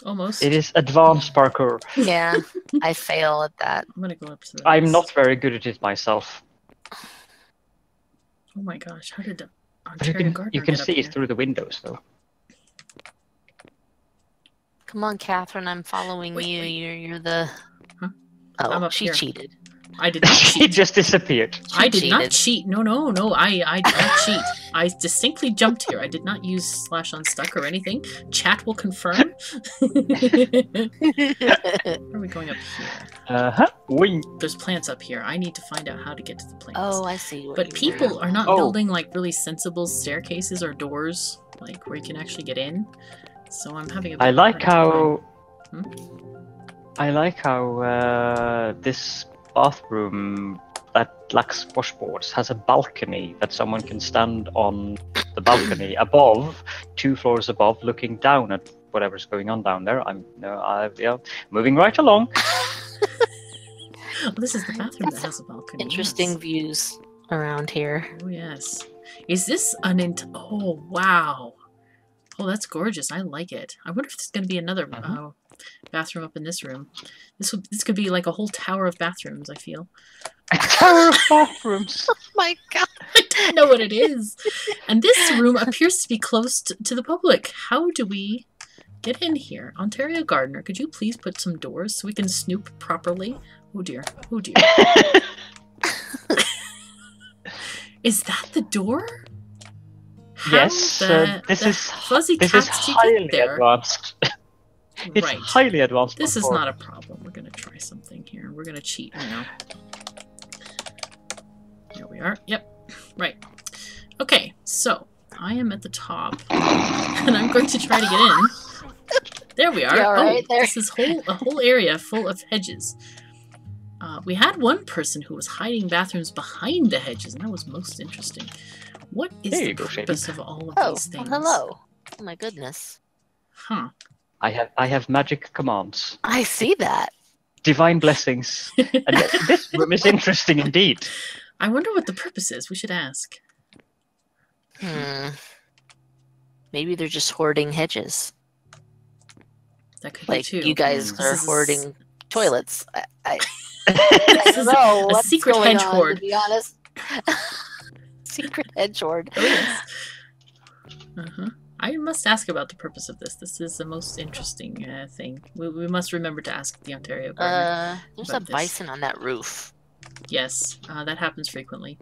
almost. It is advanced parkour. Yeah, I fail at that. I'm gonna go up to the I'm not very good at it myself. Oh my gosh, how did the Ontario gardener you can get up see here? it through the windows, though. Come on, Catherine, I'm following you. You're the... Huh? Oh, I'm up she here. cheated. I did not cheat. It just disappeared. I did not cheat. No. I did not cheat. I distinctly jumped here. I did not use /unstuck or anything. Chat will confirm. Where are we going up here? There's plants up here. I need to find out how to get to the plants. Oh, I see. But people are not building like really sensible staircases or doors, like where you can actually get in. So I'm having a bit I like of a hard how. time. I like how this bathroom that lacks washboards has a balcony that someone can stand on the balcony above, 2 floors above, looking down at whatever's going on down there. Moving right along. Oh, this is the bathroom that has a balcony. Interesting yes. views around here. Oh yes. Is this an oh wow. Oh, that's gorgeous. I like it. I wonder if there's going to be another bathroom up in this room. This could be like a whole tower of bathrooms, I feel. A tower of bathrooms! Oh my god! I don't know what it is. And this room appears to be closed to the public. How do we get in here? Ontario Gardener, could you please put some doors so we can snoop properly? Oh dear. Oh dear. Is that the door? Yes, this is highly advanced. It's right. highly advanced. This is not a problem. We're gonna try something here. We're gonna cheat now. There we are. Yep. Right. Okay, so I am at the top, and I'm going to try to get in. There we are. Yeah, right there. This is a whole area full of hedges. We had one person who was hiding bathrooms behind the hedges, and that was most interesting. What is the purpose of all of these things? Well, hello. Oh my goodness. Huh. I have magic commands. I see that. Divine blessings. And this room is interesting indeed. I wonder what the purpose is. We should ask. Maybe they're just hoarding hedges. That could like be too. You guys are hoarding toilets. This is a secret hedge hoard. To be honest. Secret hedge hoard. Oh, yes. I must ask about the purpose of this. This is the most interesting thing. We must remember to ask the Ontario Gardener. There's a bison on that roof. Yes, that happens frequently.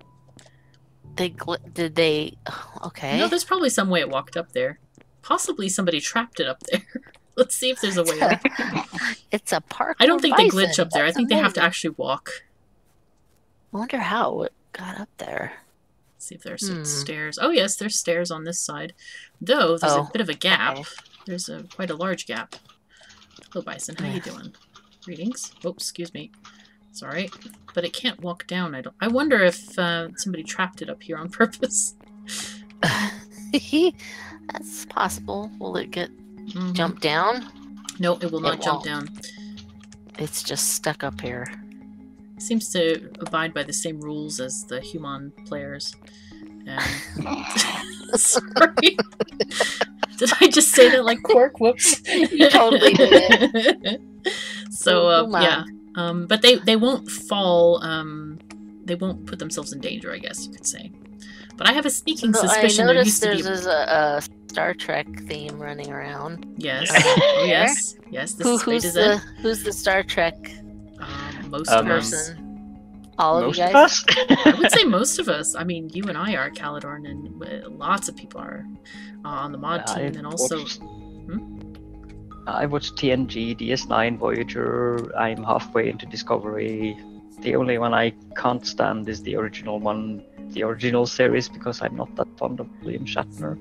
Did they? Okay. No, there's probably some way it walked up there. Possibly somebody trapped it up there. Let's see if there's a way up. It's a park. I don't think they glitch up there. I think they have to actually walk. I wonder how it got up there. See if there's some stairs. Oh yes, there's stairs on this side. Though there's a bit of a gap. Okay. There's quite a large gap. Hello, Bison. How you doing? Greetings. Oh, excuse me. Sorry, but it can't walk down. I wonder if somebody trapped it up here on purpose. That's possible. Will it get jump down? No, it will not jump down. It's just stuck up here. Seems to abide by the same rules as the human players. Sorry. Did I just say that like Quark? Whoops. You totally did it. So, yeah. But they won't fall, they won't put themselves in danger, I guess you could say. But I have a sneaking suspicion there used to be... there's a Star Trek theme running around. Yes. Oh, yes. Yes, this is Betazed. Who's the Star Trek most of us. All of most you guys? Of us? I would say most of us. I mean, you and I are Caledorn, and lots of people are on the mod team, and also... I watched TNG, DS9, Voyager. I'm halfway into Discovery. The only one I can't stand is the original one, the original series, because I'm not that fond of William Shatner.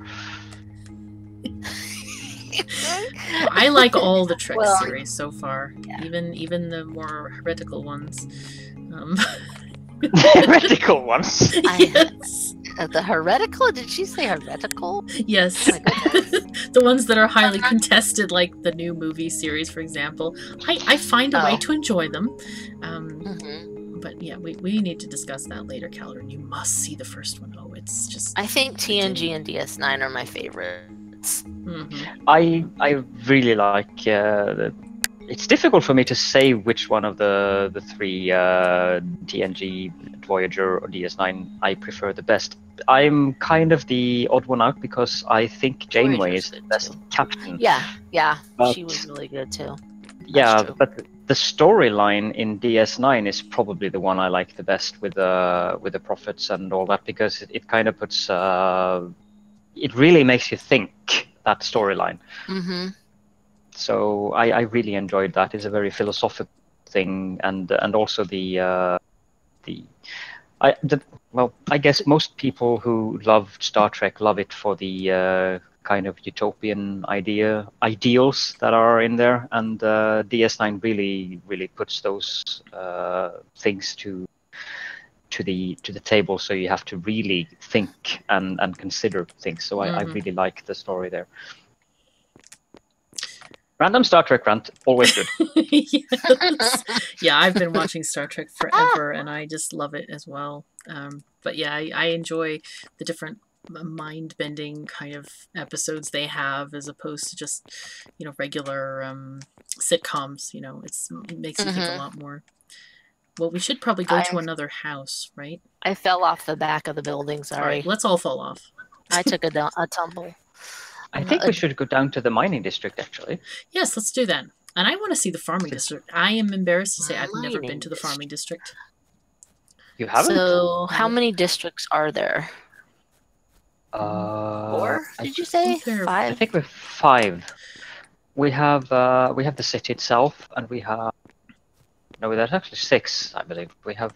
I like all the Trek series so far, even the more heretical ones. Heretical ones? Yes. The heretical? Did she say heretical? Yes. Oh the ones that are highly contested, like the new movie series, for example. I find a way to enjoy them. But yeah, we need to discuss that later, Caledorn. You must see the first one. Oh, it's just... I think TNG and DS9 are my favorites. I really like... it's difficult for me to say which one of the three TNG, Voyager, or DS9 I prefer the best. I'm kind of the odd one out because I think Janeway is the best captain. Yeah, she was really good too. Yeah, but the storyline in DS9 is probably the one I like the best with the prophets and all that, because it kind of puts it really makes you think, that storyline. Mm-hmm. So I really enjoyed that. It's a very philosophical thing, and also well, I guess most people who love Star Trek love it for the kind of utopian ideals that are in there, and DS9 really puts those things to the table. So you have to really think and consider things. So I really like the story there. Random Star Trek rant, always good. Yes. Yeah, I've been watching Star Trek forever, and I just love it as well. But yeah, I enjoy the different mind-bending kind of episodes they have, as opposed to just, you know, regular sitcoms. You know, it makes you think a lot more. Well, we should probably go to another house, right? I fell off the back of the building, sorry. All right, let's all fall off. I took a tumble. I think we should go down to the mining district, actually. Yes, let's do that. And I want to see the farming district. I am embarrassed to say I've never been to the farming district. You haven't? So, how many districts are there? 4? Did you say 5? I think we're 5. We have the city itself, and we have there's actually 6, I believe. We have.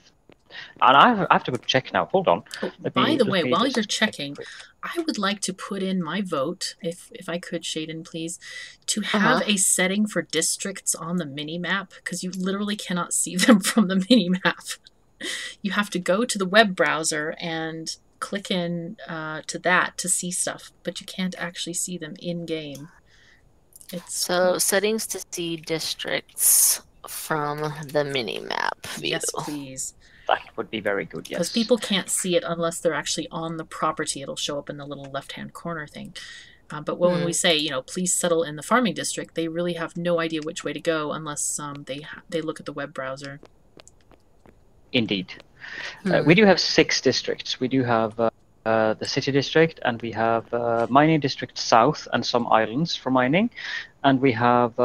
And I have to go check now. Hold on. Oh, by the way, while you're checking, I would like to put in my vote, if I could, Shayden, please, to have a setting for districts on the mini-map, because you literally cannot see them from the mini-map. You have to go to the web browser and click in to that to see stuff, but you can't actually see them in-game. So, settings to see districts from the mini-map view. Yes, please. That would be very good, yes. Because people can't see it unless they're actually on the property. It'll show up in the little left-hand corner thing. But when we say, you know, please settle in the farming district, they really have no idea which way to go unless they look at the web browser. Indeed. We do have 6 districts. We do have the city district, and we have mining district south and some islands for mining. And we have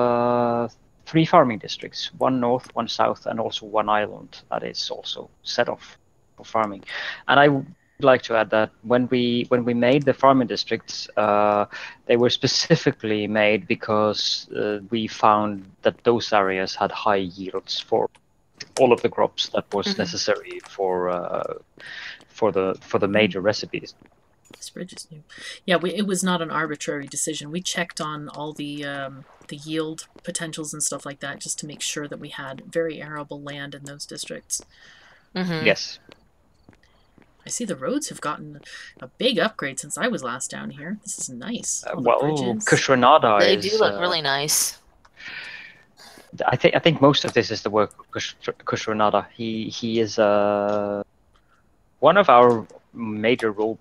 3 farming districts, 1 north, 1 south, and also 1 island that is also set off for farming. And I would like to add that when we made the farming districts, they were specifically made because we found that those areas had high yields for all of the crops that was necessary for the major recipes. This bridge is new. Yeah, it was not an arbitrary decision. We checked on all the yield potentials and stuff like that just to make sure that we had very arable land in those districts. Yes. I see the roads have gotten a big upgrade since I was last down here. This is nice. Well, Kushranada They do look really nice. I think most of this is the work of Kushranada. He is one of our major road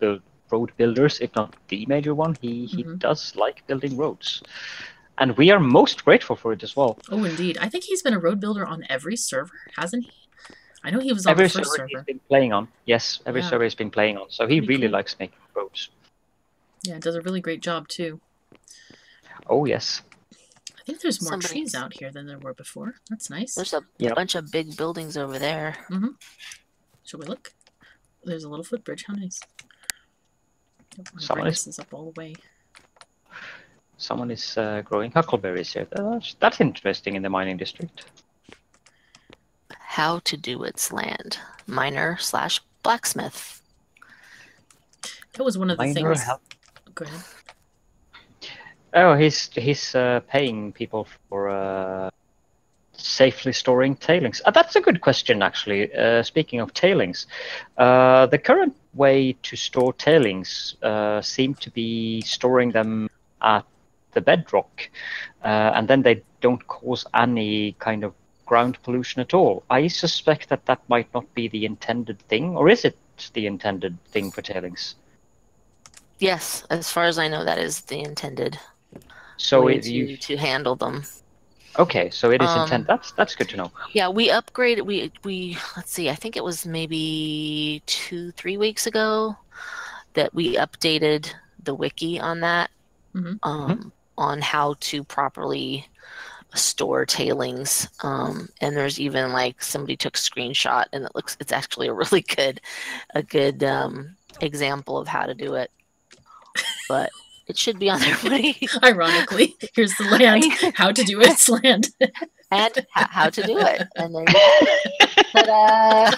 builders, if not the major one. He does like building roads, and we are most grateful for it as well. Oh, indeed. I think he's been a road builder on every server, hasn't he? I know he was on the first server. He's been playing on. Yes, every server he's been playing on. So he really likes making roads. Yeah, does a really great job too. Oh yes. I think there's more trees out here than there were before. That's nice. There's a bunch of big buildings over there. Shall we look? There's a little footbridge. How nice. Someone is up all the way. Someone is growing huckleberries here. That's interesting in the mining district. How to do its land. Miner/blacksmith. That was one of the things. Go ahead. Oh, he's paying people for safely storing tailings. That's a good question, actually. Speaking of tailings, the current way to store tailings seem to be storing them at the bedrock, and then they don't cause any kind of ground pollution at all. I suspect that might not be the intended thing, or is it the intended thing for tailings? Yes, as far as I know, that is the intended way to handle them. Okay, so it is intended. That's good to know. Yeah, we upgraded. We let's see. I think it was maybe 2-3 weeks ago that we updated the wiki on that, on how to properly store tailings. And there's even like somebody took a screenshot, and it's actually a really good example of how to do it. But it should be on there. Ironically, here's the land. How to do it's land. And how to do it. And there you go. Ta-da!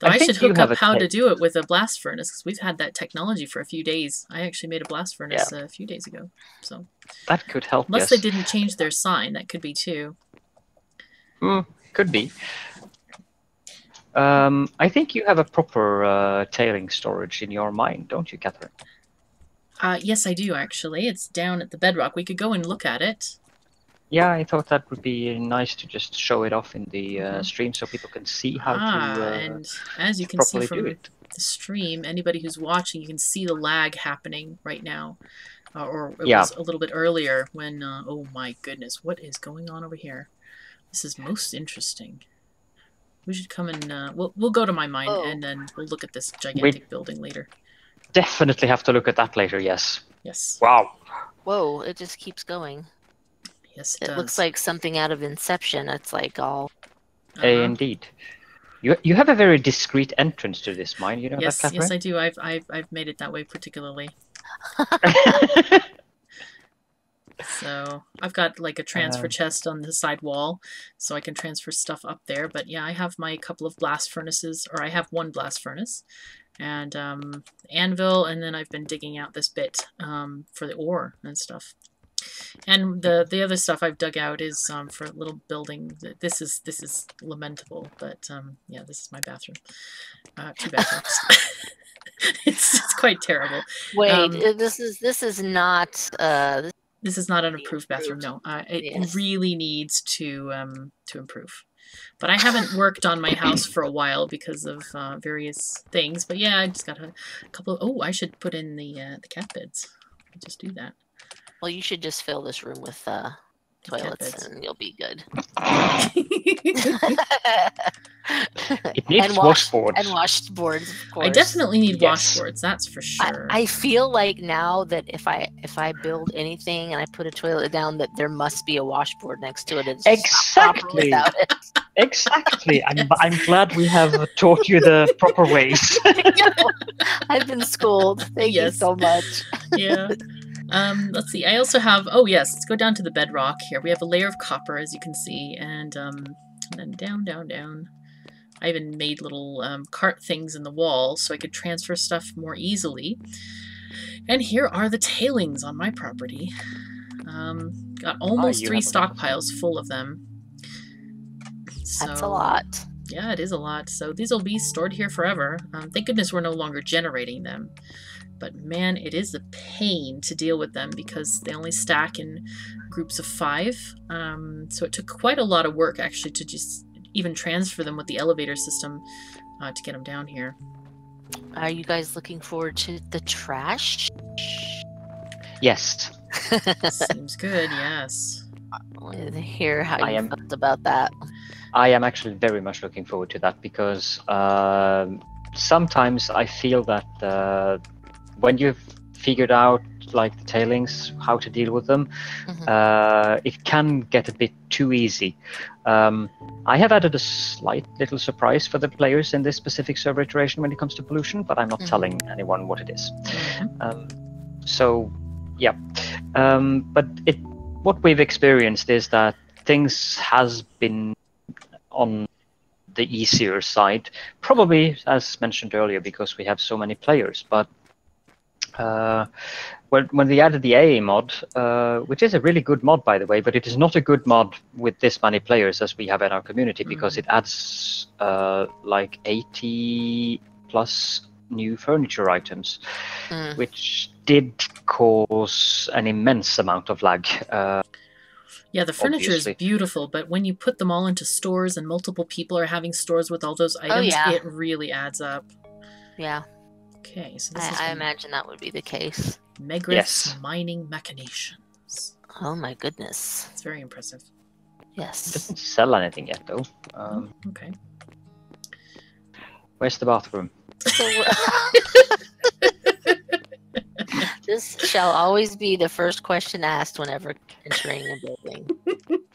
I should hook up how to do it with a blast furnace, because we've had that technology for a few days. I actually made a blast furnace a few days ago. So that could help. Unless they didn't change their sign, that could be too. Could be. I think you have a proper tailing storage in your mine, don't you, Catherine? Yes, I do, actually. It's down at the bedrock. We could go and look at it. Yeah, I thought that would be nice to just show it off in the stream so people can see how to and as you can see from the stream, anybody who's watching, you can see the lag happening right now. Or it was a little bit earlier when, oh my goodness, what is going on over here? This is most interesting. We should come and, we'll go to my mine and then we'll look at this gigantic building later. Definitely have to look at that later, yes. Yes. Wow. Whoa, it just keeps going. Yes, it looks like something out of Inception. It's like all... Indeed. You have a very discreet entrance to this mine, you know that, Catherine? Yes, I do. I've made it that way particularly. So I've got like a transfer chest on the side wall, so I can transfer stuff up there. But yeah, I have my couple of blast furnaces, or I have one blast furnace, and anvil, and then I've been digging out this bit for the ore and stuff. And the other stuff I've dug out is for a little building. This is lamentable, but yeah, this is my bathroom. 2 bathrooms. It's quite terrible. Wait, this is not. This is not an approved bathroom. No, it really needs to improve. But I haven't worked on my house for a while because of various things. But yeah, I just got a couple. Oh, I should put in the cat beds. I'll just do that. Well, you should just fill this room with toilets, and you'll be good. It needs washboards. And washboards, of course. I definitely need washboards, that's for sure. I feel like now that if I build anything and I put a toilet down, that there must be a washboard next to it. It's exactly. Without it. Exactly. I'm glad we have taught you the proper ways. I've been schooled. Thank you so much. Yeah. Let's see. I also have. Oh yes, let's go down to the bedrock here. We have a layer of copper, as you can see, and then down, down, down. I even made little cart things in the wall so I could transfer stuff more easily. And here are the tailings on my property. Got almost 3 stockpiles full of them. So, that's a lot. Yeah, it is a lot. So these will be stored here forever. Thank goodness we're no longer generating them. But man, it is a pain to deal with them because they only stack in groups of 5. So it took quite a lot of work actually to just even transfer them with the elevator system to get them down here. Are you guys looking forward to the trash? Yes. Seems good, yes. I wanted to hear how you felt about that. I am actually very much looking forward to that because sometimes I feel that when you've figured out like the tailings, how to deal with them, it can get a bit too easy. I have added a slight little surprise for the players in this specific server iteration when it comes to pollution, but I'm not telling anyone what it is. So, yeah. But what we've experienced is that things has been on the easier side, probably as mentioned earlier because we have so many players, but when we added the AA mod, which is a really good mod by the way, but it is not a good mod with this many players as we have in our community because it adds like 80 plus new furniture items, which did cause an immense amount of lag. Yeah, the furniture is beautiful, but when you put them all into stores and multiple people are having stores with all those items, it really adds up. Yeah. Okay, so I imagine that would be the case. Megrith's mining machinations. Oh my goodness. It's very impressive. Yes. It doesn't sell anything yet though. Okay. Where's the bathroom? This shall always be the first question asked whenever entering a building.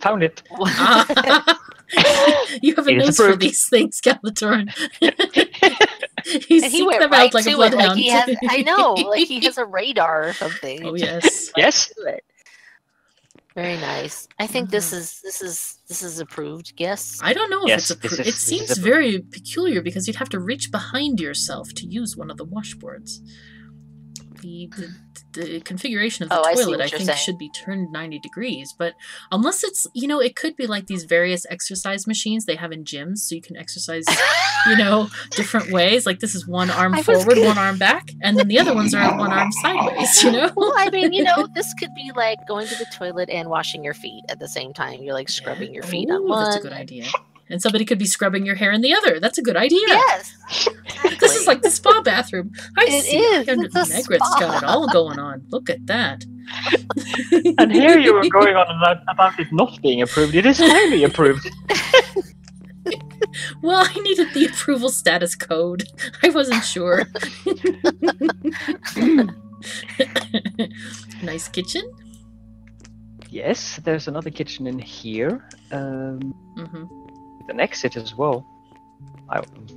Found it. You have a It is nose for approved. these things, Caledorn. And He he seeked went them right out like a to it. Like bloodhound. he has, I know, like he has a radar or something. Oh yes. Yes. To it. Very nice. I think this is approved. Yes. I don't know if Yes, it's this approved. is- It this is seems approved. very peculiar because you'd have to reach behind yourself to use one of the washboards. The configuration of the Oh, I see toilet, what I you're think, saying. should be turned 90 degrees. But unless it's, it could be like these various exercise machines they have in gyms, so you can exercise, different ways. Like this is one arm I was forward, gonna- one arm back, and then the other ones are one arm sideways. Well, I mean, this could be like going to the toilet and washing your feet at the same time. You're like scrubbing your feet on Ooh, one. that's a good idea. And somebody could be scrubbing your hair in the other. That's a good idea. Yes. This is like the spa bathroom. It is. It's a Megret's got it spa. all going on. Look at that. And here you were going on about it not being approved. It is highly approved. Well, I needed the approval status code. I wasn't sure. Nice kitchen. Yes, there's another kitchen in here. Mm-hmm. An exit as well.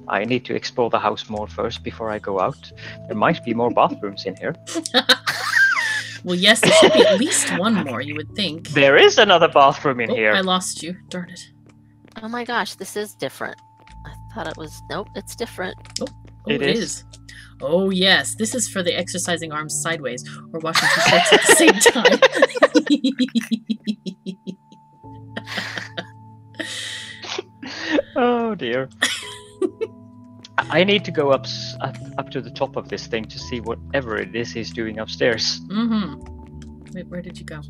I need to explore the house more first before I go out. There might be more bathrooms in here. Well, yes, there should be at least one more, you would think. There is another bathroom in Oh, here. I lost you. Darn it. Oh my gosh, this is different. I thought it was. Nope, it's different. Oh, It it is. is. Oh, yes. This is for the exercising arms sideways or washing two shirts at the same time. Oh dear. I need to go up to the top of this thing to see whatever it is he's doing upstairs. Mm-hmm. Wait, where did you go?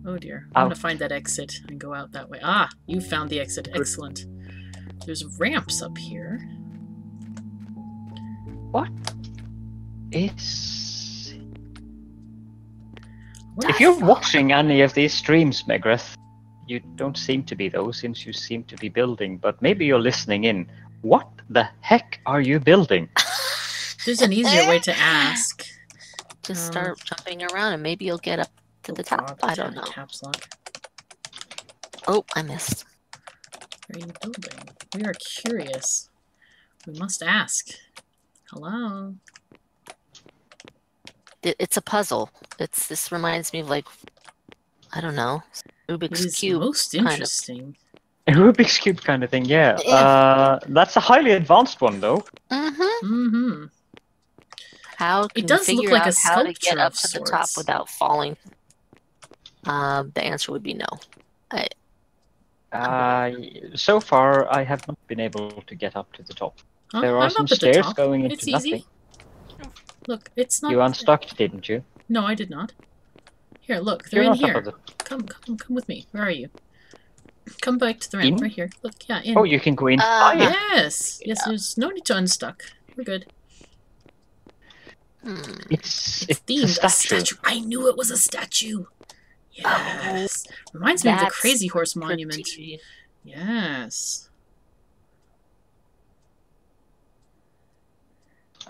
Oh dear. I'm Out. gonna find that exit and go out that way. Ah, you found the exit. Excellent. There's ramps up here. What is... What If you're watching any of these streams, Megreth, you don't seem to be though, since you seem to be building, but maybe you're listening in. What the heck are you building? There's an easier way to ask. Just start jumping around and maybe you'll get up to the top. I don't know. Caps lock. Oh, I missed. What are you building? We are curious. We must ask. Hello? It's a puzzle. This reminds me of like, I don't know, It Rubik's is Cube. most kind of. interesting. A Rubik's Cube kind of thing, yeah. Yeah. That's a highly advanced one though. Mm-hmm. Mm-hmm. How can does you look figure like a out how to get sculpture up of to the top sorts. without falling? The answer would be no. So far, I have not been able to get up to the top. Huh? There are I'm some up at the stairs top. going into It's nothing. easy. Look, it's not. You unstuck, didn't you? No, I did not. Here, look, they're You're in not here. up at the... Come with me. Where are you? Come back to the ramp, In? right here. Look, yeah, in. Oh, you can go inside. Yes, yes. There's no need to unstuck. We're good. It's themed. a statue. I knew it was a statue. Yes. Reminds me of the That's Crazy Horse Monument. Pretty. Yes.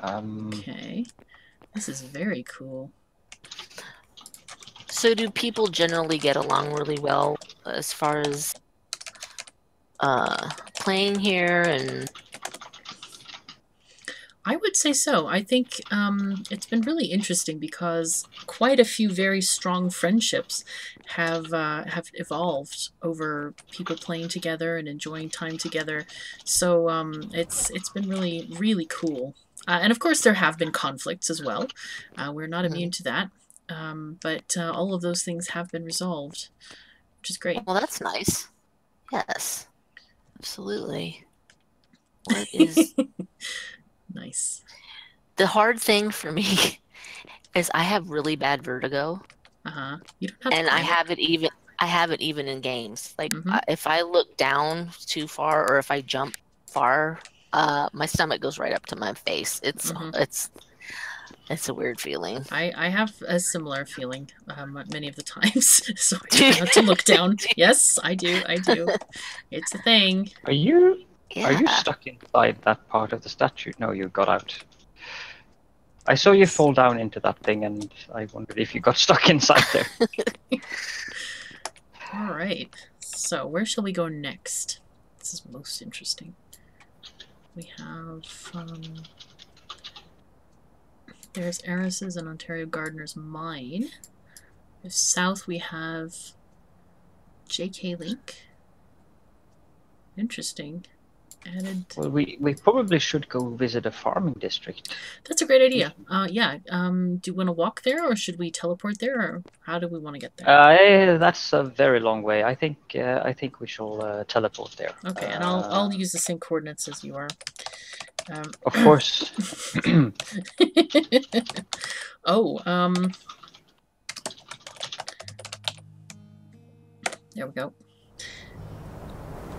Okay. This is very cool. So do people generally get along really well as far as playing here and I would say so. I think it's been really interesting because quite a few very strong friendships have evolved over people playing together and enjoying time together. So it's been really cool. And of course, there have been conflicts as well. We're not immune to that. But all of those things have been resolved, which is great. well, that's nice. Yes, absolutely. What is Nice. the hard thing for me is I have really bad vertigo, You don't have and to I climb. have it even in games. Like Mhm. if I look down too far or if I jump far, my stomach goes right up to my face. It's a weird feeling. I have a similar feeling many of the times, so I try not to look down. Yes, I do. It's a thing. Are you Yeah. stuck inside that part of the statue? No, you got out. I saw you fall down into that thing, and I wondered if you got stuck inside there. All right. So where shall we go next? This is most interesting. We have there's Eris's and Ontario Gardener's mine. South we have JK Link. Interesting. Added. Well, we probably should go visit a farming district. That's a great idea. Yeah. Do you want to walk there, or should we teleport there, or how do we want to get there? That's a very long way. I think we shall teleport there. Okay, and I'll use the same coordinates as you are. Of course. Oh, there we go.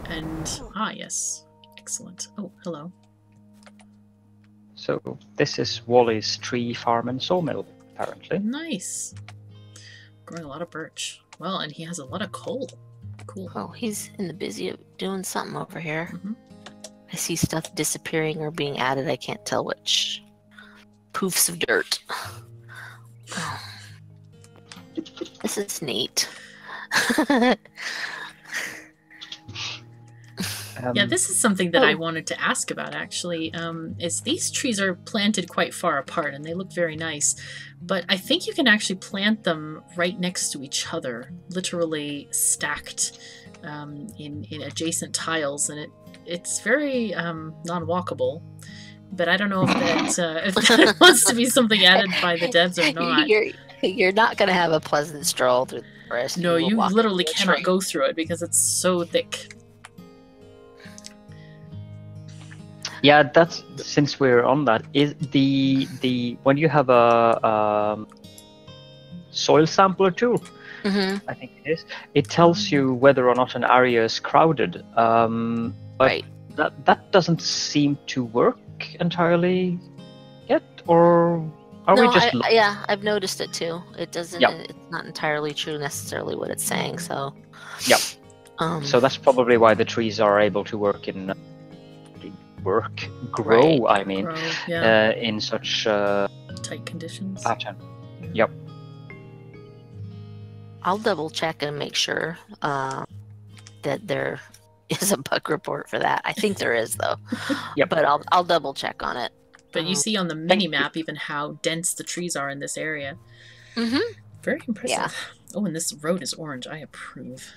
And yes. Excellent. Oh, hello. So this is Wally's tree farm and sawmill, apparently. Nice. Growing a lot of birch. Well, and he has a lot of coal. Cool. Oh, he's in the busy of doing something over here. Mm-hmm. I see stuff disappearing or being added. I can't tell which. Poofs of dirt. Oh. This is neat. Yeah, this is something that I wanted to ask about, actually. Is these trees are planted quite far apart, and they look very nice. But I think you can actually plant them right next to each other, literally stacked in adjacent tiles, and it's very non-walkable. But I don't know if that wants to be something added by the devs or not. You're not going to have a pleasant stroll through the forest. No, you literally cannot go through it because it's so thick. Yeah, that's since we're on that. Is the when you have a soil sampler tool, I think it is. It tells you whether or not an area is crowded. But right. That doesn't seem to work entirely yet, or are we just? Yeah, I've noticed it too. It doesn't. Yep. It's not entirely true necessarily what it's saying. So. Yep. So that's probably why the trees are able to work in. Grow, right. I mean, grow, yeah. In such tight conditions. Pattern. Yep. I'll double check and make sure that there is a bug report for that. I think there is though. Yep. But I'll double check on it. But you see on the mini map even how dense the trees are in this area. Very impressive. Yeah. Oh, and this road is orange. I approve.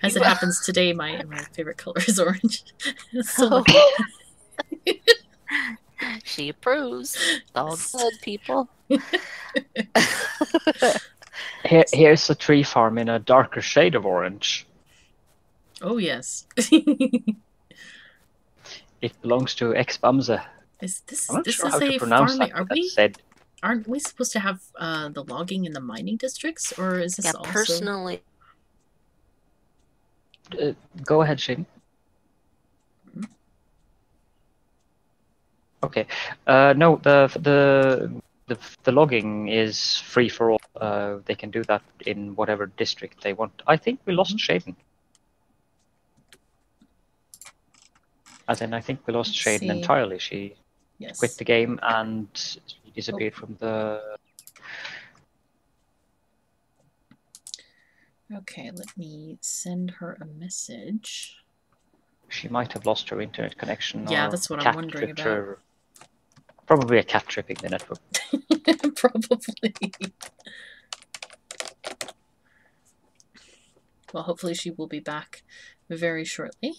As it happens today, my favorite color is orange. So she approves. It's all good, people. Here's a tree farm in a darker shade of orange. Oh yes. It belongs to Ex-Bamse. This I'm not is sure how to a pronounce farming. that. Aren't we supposed to have the logging in the mining districts, or is this also? Personally. Go ahead, Shayden. Okay. No, the logging is free for all. They can do that in whatever district they want. I think we lost Shayden. As in, I think we lost Shayden entirely. She quit the game and she disappeared from the. Okay, let me send her a message. She might have lost her internet connection. Yeah, or that's what I'm wondering about. Probably a cat tripping the network. Probably. Well, hopefully she will be back very shortly.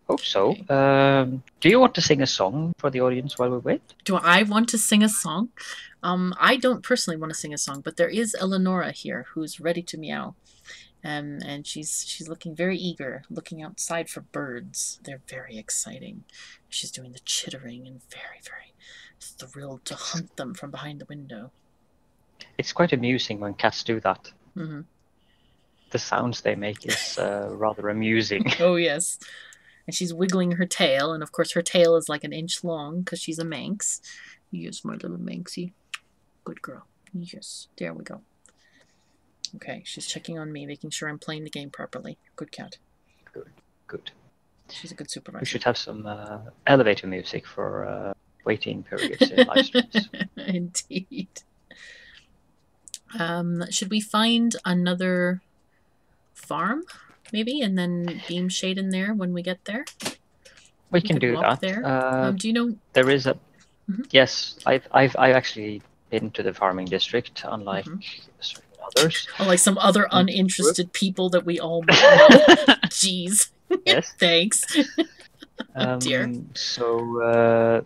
Hope so. Okay. Do you want to sing a song for the audience while we wait? Do I want to sing a song? I don't personally want to sing a song, but there is Eleonora here who's ready to meow. And she's looking very eager, looking outside for birds. They're very exciting. She's doing the chittering and very, very thrilled to hunt them from behind the window. It's quite amusing when cats do that. Mm-hmm. The sounds they make is rather amusing. Oh, yes. And she's wiggling her tail, and of course her tail is like an inch long because she's a Manx. Yes, my little Manxie. Good girl. Yes, there we go. Okay, she's checking on me, making sure I'm playing the game properly. Good cat. Good. She's a good supervisor. We should have some elevator music for waiting periods in live streams. Indeed. Should we find another farm, maybe, and then beam Shayden there when we get there? We can could do walk that. there. Do you know? There is a. Mhm. Yes, I've actually been to the farming district, unlike certain others. Oh, like some other uninterested people that we all know. Jeez. Yes. Thanks. Oh, dear. So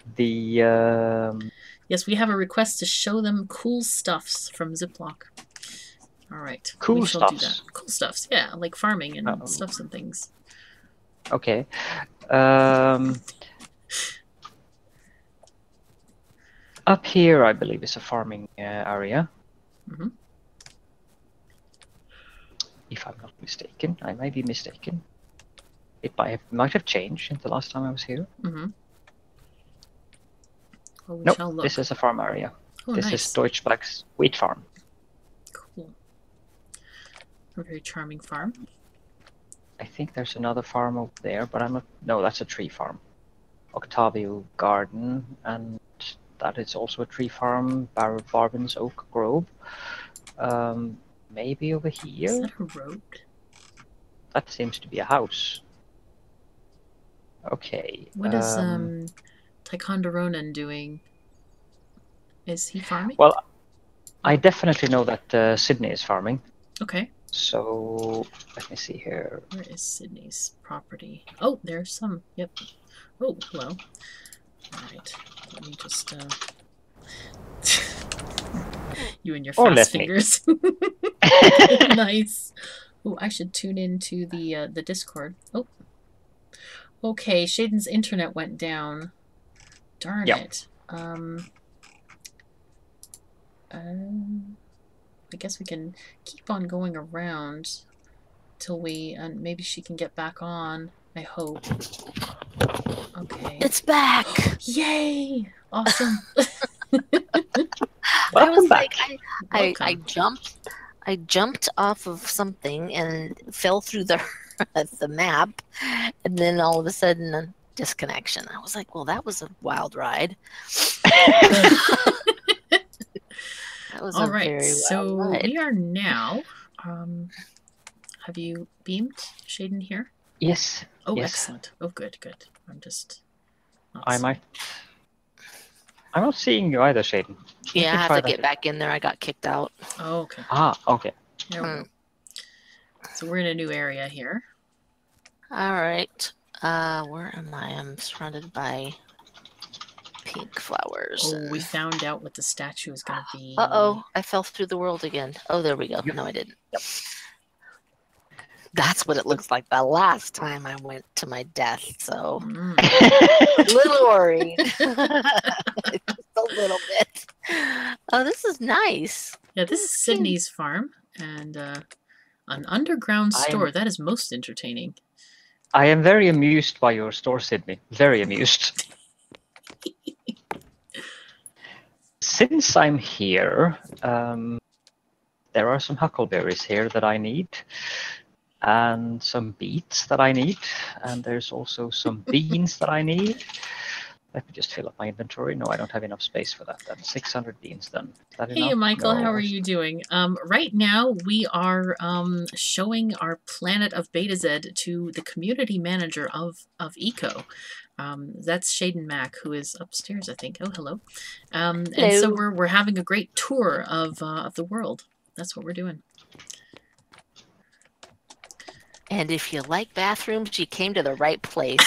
Yes, we have a request to show them cool stuffs from Ziploc. All right. Cool we shall do stuffs? that. Cool stuffs, yeah, like farming and stuffs and things. Okay. Up here, I believe, is a farming area. Mm-hmm. If I'm not mistaken, I may be mistaken. It might have changed since the last time I was here. Mm-hmm. Well, we Nope, shall look. this is a farm area. Oh, This nice. is Deutschbach's wheat farm. Cool. A very charming farm. I think there's another farm over there, but I'm not. No, that's a tree farm. Octavio Garden, and that is also a tree farm. Barbin's Oak Grove. Maybe over here. Is that a road? That seems to be a house. Okay. What is Ticonderonin doing? Is he farming? Well, I definitely know that Sydney is farming. Okay. So let me see here. Where is Sydney's property? Oh, there's some. Yep. Oh, hello. All right. Let me just. You and your fast fingers. Nice. Oh, I should tune into the Discord. Oh. Okay, Shayden's internet went down. Darn it. I guess we can keep on going around till we, maybe she can get back on. I hope. Okay. It's back! Yay! Awesome. Welcome back. I jumped off of something and fell through the the map, and then all of a sudden a disconnection. I was like, well, that was a wild ride. That was all a right, very so wild ride. we are now. Have you beamed Shayden here? Yes. Oh, yes. excellent. Oh, good, good. I'm just. I'm not seeing you either, Shayden. Yeah, I have to get back in there. I got kicked out. Oh, okay. Ah, okay. There we go. So we're in a new area here. All right. Where am I? I'm surrounded by pink flowers. Oh, we found out what the statue is going to be. Uh-oh, I fell through the world again. Oh, there we go. Yep. No, I didn't. Yep. That's what it looks like the last time I went to my death, so a little worried. Just a little bit. Oh, this is nice. Yeah, this is Sydney's farm, and an underground store. That is most entertaining. I am very amused by your store, Sydney. Very amused. Since I'm here, there are some huckleberries here that I need, and some beets that I need, and there's also some beans that I need. Let me just fill up my inventory. No, I don't have enough space for that. Then 600 beans then. Is that Hey, enough? Michael, No. how are you doing? Right now, we are showing our planet of Betazed to the community manager of Eco. That's ShaydenMac, who is upstairs, I think. Oh, hello. And so we're having a great tour of the world. That's what we're doing. And if you like bathrooms, you came to the right place.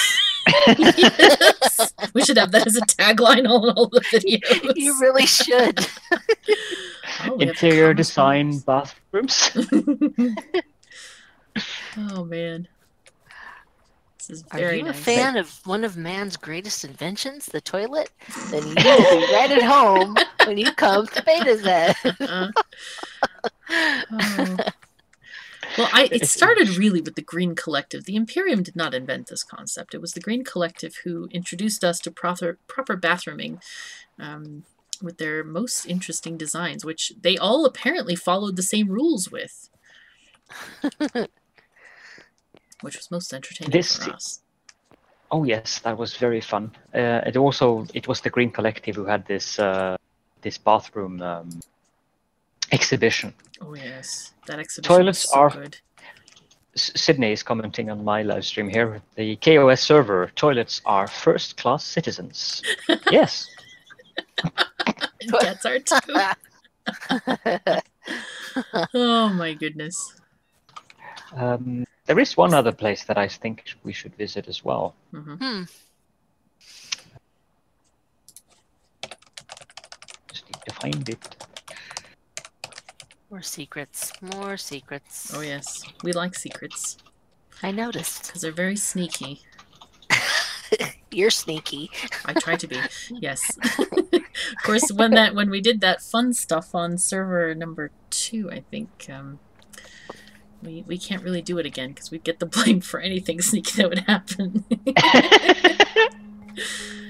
Yes. We should have that as a tagline on all the videos. You really should. Interior design bathrooms. Oh, man. This is Are very you nice. a fan of one of man's greatest inventions, the toilet? Then you will be right at home when you come to Betazed. Oh. Well, it started really with the Green Collective. The Imperium did not invent this concept. It was the Green Collective who introduced us to proper bathrooming with their most interesting designs, which they all apparently followed the same rules with, which was most entertaining for us. Oh yes, that was very fun. It was the Green Collective who had this this bathroom exhibition. Oh yes, that exhibition Toilets was so are. good. Sydney is commenting on my live stream here. The KOS server toilets are first-class citizens. Yes. And cats are too. Oh my goodness. There is one other place that I think we should visit as well. Mm-hmm. Just need to find it. More secrets. More secrets. Oh yes, we like secrets I noticed. because they're very sneaky. You're sneaky. I try to be. Yes. Of course, when we did that fun stuff on server number 2, I think we can't really do it again because we'd get the blame for anything sneaky that would happen.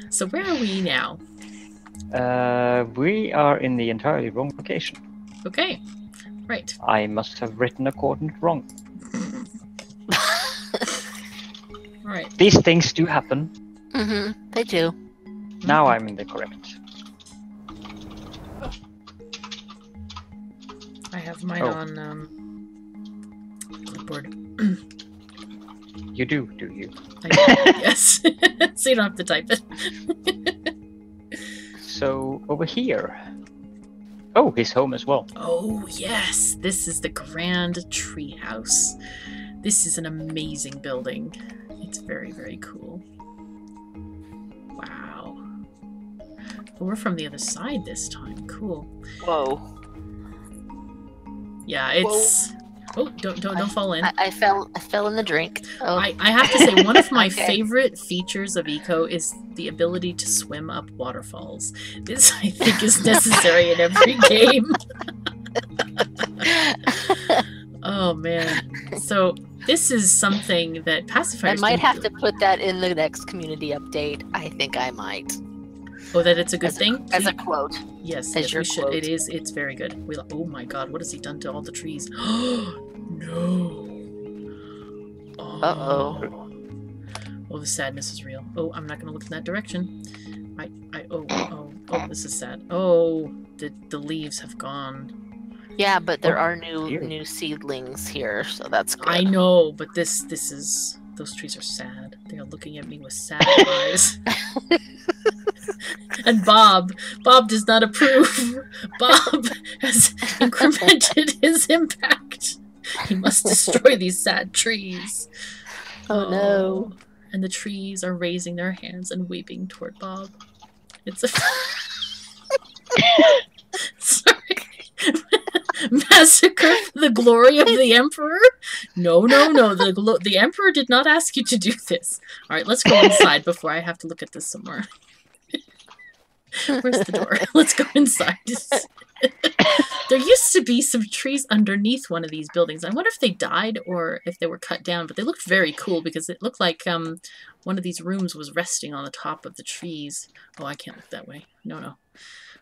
So where are we now? We are in the entirely wrong location. Okay. Right. I must have written a coordinate wrong. All right. These things do happen. Mm-hmm. They do. Now I'm in the correct. I have mine on clipboard. You do you? Yes. So you don't have to type it. So over here. Oh, his home as well. Oh yes, this is the Grand Treehouse. This is an amazing building. It's very, very cool. Wow. But we're from the other side this time. Cool. Whoa. Yeah, it's. Oh, don't fall in. I fell in the drink. Oh. I have to say, one of my Okay. favorite features of Eco is the ability to swim up waterfalls. This, I think, is necessary in every game. Oh, man. So, this is something that pacifiers I might don't have do. to put that in the next community update. I think I might. Oh, that it's a good thing? As a quote. Yes, as yes, your we should. quote. It's very good. Oh my god, what has he done to all the trees? No. Oh. Uh-oh. Oh, the sadness is real. Oh, I'm not gonna look in that direction. Oh, this is sad. Oh, the leaves have gone. Yeah, but there are dear. new seedlings here, so that's good. I know, but this is those trees are sad. They are looking at me with sad eyes. And Bob does not approve. Bob has incremented his impact. He must destroy these sad trees. Oh no. And the trees are raising their hands and weeping toward Bob. It's a sorry. Massacre for the glory of the Emperor? No. The Emperor did not ask you to do this. All right, let's go inside before I have to look at this some more. Where's the door? Let's go inside. There used to be some trees underneath one of these buildings. I wonder if they died or if they were cut down, but they looked very cool because it looked like one of these rooms was resting on the top of the trees. Oh, I can't look that way. No.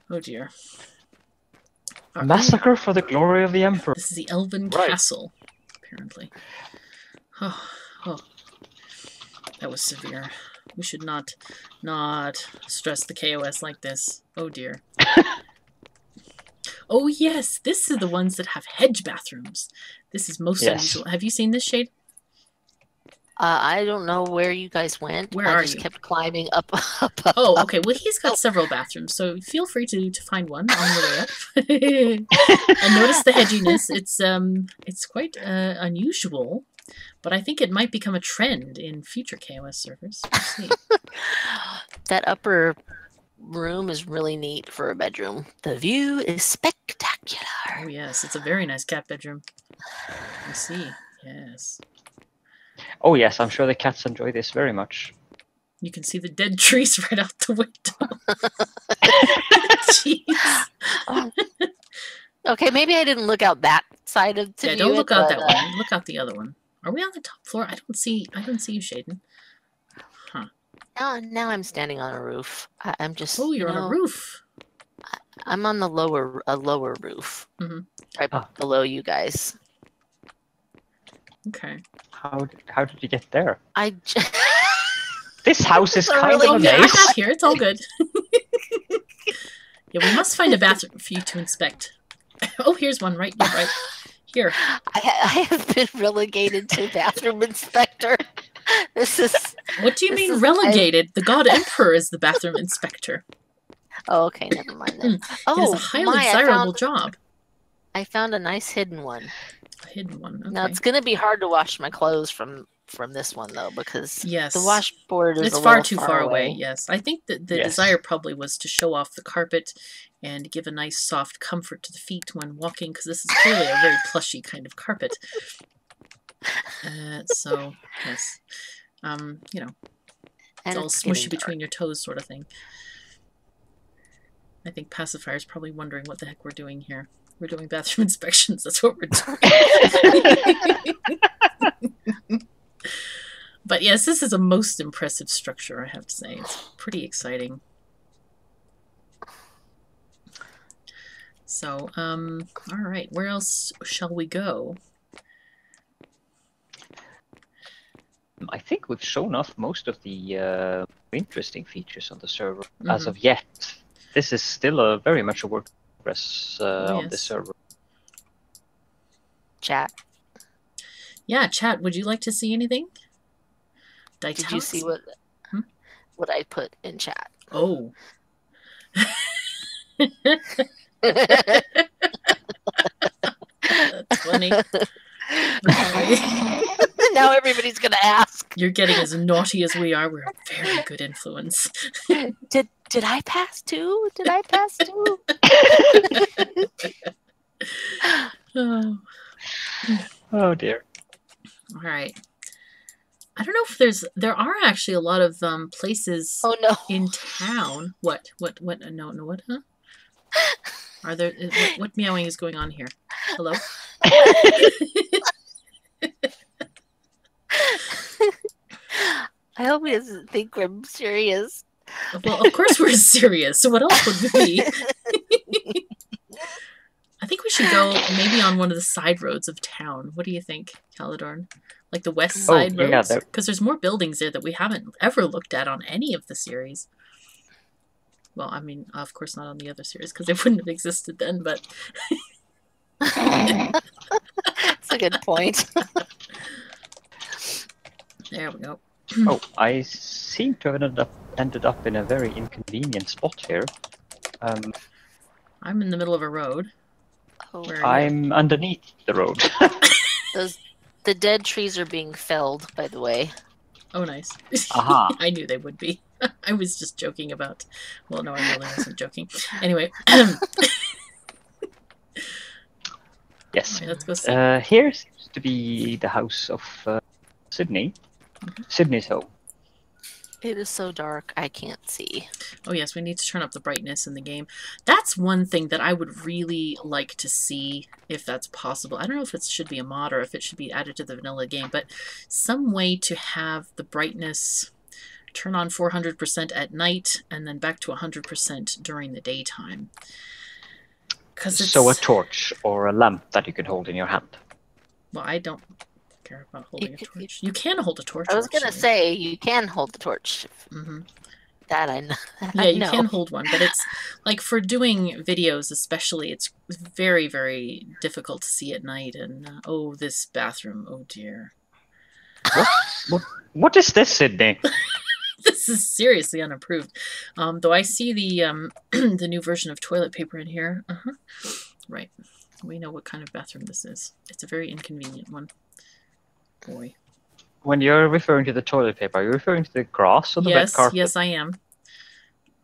Oh dear. Massacre for the glory of the Emperor. This is the Elven Right. Castle, apparently. Oh, that was severe. We should not stress the KOS like this. Oh dear. Oh yes, this is the ones that have hedge bathrooms. This is most unusual. Have you seen this, Shade? I don't know where you guys went. Where I are just you? kept climbing up. Oh, okay. Well, he's got several bathrooms, so feel free to find one on your way up. And notice the hedginess. It's quite unusual, but I think it might become a trend in future KOS servers. We'll see. That upper room is really neat for a bedroom. The view is spectacular. Oh yes, it's a very nice cat bedroom. I see. Yes. Oh yes, I'm sure the cats enjoy this very much. You can see the dead trees right out the window. Jeez. Okay, maybe I didn't look out that side of the Yeah, don't look out that one. Look out the other one. Are we on the top floor? I don't see you, Shayden. Huh. Now I'm standing on a roof. I'm just. Oh, you're on a roof. I'm on the lower roof, right below you guys. Okay. How did you get there? This house is kind really of a Okay, I maze. got here. It's all good. Yeah, we must find a bathroom for you to inspect. Oh, here's one right here. I have been relegated to bathroom inspector. This is. What do you mean relegated? The God Emperor is the bathroom inspector. Oh, okay, never mind then. It is Oh, a highly desirable job. I found a nice hidden one. A hidden one. Okay. Now it's gonna be hard to wash my clothes from this one though, because yes, the washboard is it's a far little too far away. Yes, I think that the Yes. desire probably was to show off the carpet and give a nice soft comfort to the feet when walking, because this is clearly a very plushy kind of carpet. So yes, you know, it's all smushy between your toes, sort of thing. I think Pacifier's probably wondering what the heck we're doing here. We're doing bathroom inspections. That's what we're doing. But yes, this is a most impressive structure, I have to say. It's pretty exciting. So, all right, where else shall we go? I think we've shown off most of the interesting features on the server as of yet. This is still very much a work in progress on this server. Chat. Yeah, chat. Would you like to see anything? Did you see what I put in chat? Oh. That's funny. Now everybody's gonna ask. You're getting as naughty as we are. We're a very good influence. Did I pass too? Did I pass too? Oh dear. All right. I don't know if there are actually a lot of places in town. What? No, what? Huh? Are there? What meowing is going on here? Hello? I hope he doesn't think we're serious. Well, of course we're serious. So what else would we be? I think we should go maybe on one of the side roads of town. What do you think, Caledorn? Like the west side roads? Because there's more buildings there that we haven't ever looked at on any of the series. Well, I mean, of course not on the other series, because they wouldn't have existed then, but... That's a good point. There we go. Oh, I seem to have ended up in a very inconvenient spot here. I'm in the middle of a road. I'm underneath the road. The dead trees are being felled, by the way. Oh, nice. Aha. I knew they would be. I was just joking about... Well, no, I really wasn't joking. Anyway. Yes. Right, let's go see. Here seems to be the house of Sydney. Sydney's home. It is so dark, I can't see. Oh yes, we need to turn up the brightness in the game. That's one thing that I would really like to see, if that's possible. I don't know if it should be a mod or if it should be added to the vanilla game, but some way to have the brightness turn on 400% at night and then back to 100% during the daytime. So a torch or a lamp that you could hold in your hand. Well, I don't care about holding a torch. You can hold a torch. I was going to say, you can hold the torch. That I know. Yeah, you can hold one, but it's like for doing videos especially, it's very, very difficult to see at night. And oh, this bathroom, oh dear. What is this, Sydney? This is seriously unapproved. Though I see the the new version of toilet paper in here. Right. We know what kind of bathroom this is. It's a very inconvenient one. Boy. When you're referring to the toilet paper, are you referring to the grass or the red carpet? Yes, I am.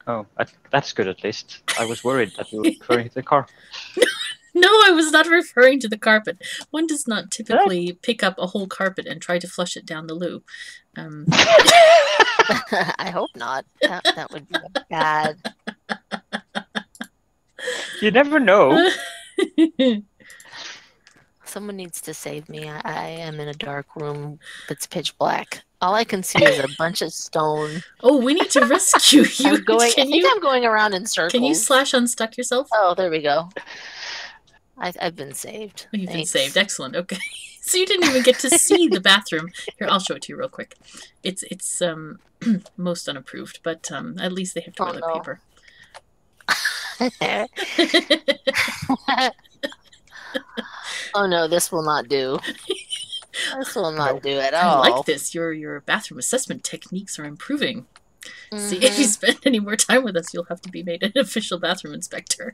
Oh, that's good at least. I was worried that you were referring to the carpet. No, I was not referring to the carpet. One does not typically pick up a whole carpet and try to flush it down the loo. I hope not. That would be bad. You never know. Someone needs to save me. I am in a dark room that's pitch black. All I can see is a bunch of stone. Oh, we need to rescue you. I think I'm going around in circles. Can you slash unstuck yourself? Oh, there we go. I've been saved. You've been saved. Excellent. Okay. So you didn't even get to see the bathroom. Here, I'll show it to you real quick. It's most unapproved, but at least they have toilet paper. Oh no, this will not do. This will not do at all. I like this. Your bathroom assessment techniques are improving. See, if you spend any more time with us, you'll have to be made an official bathroom inspector.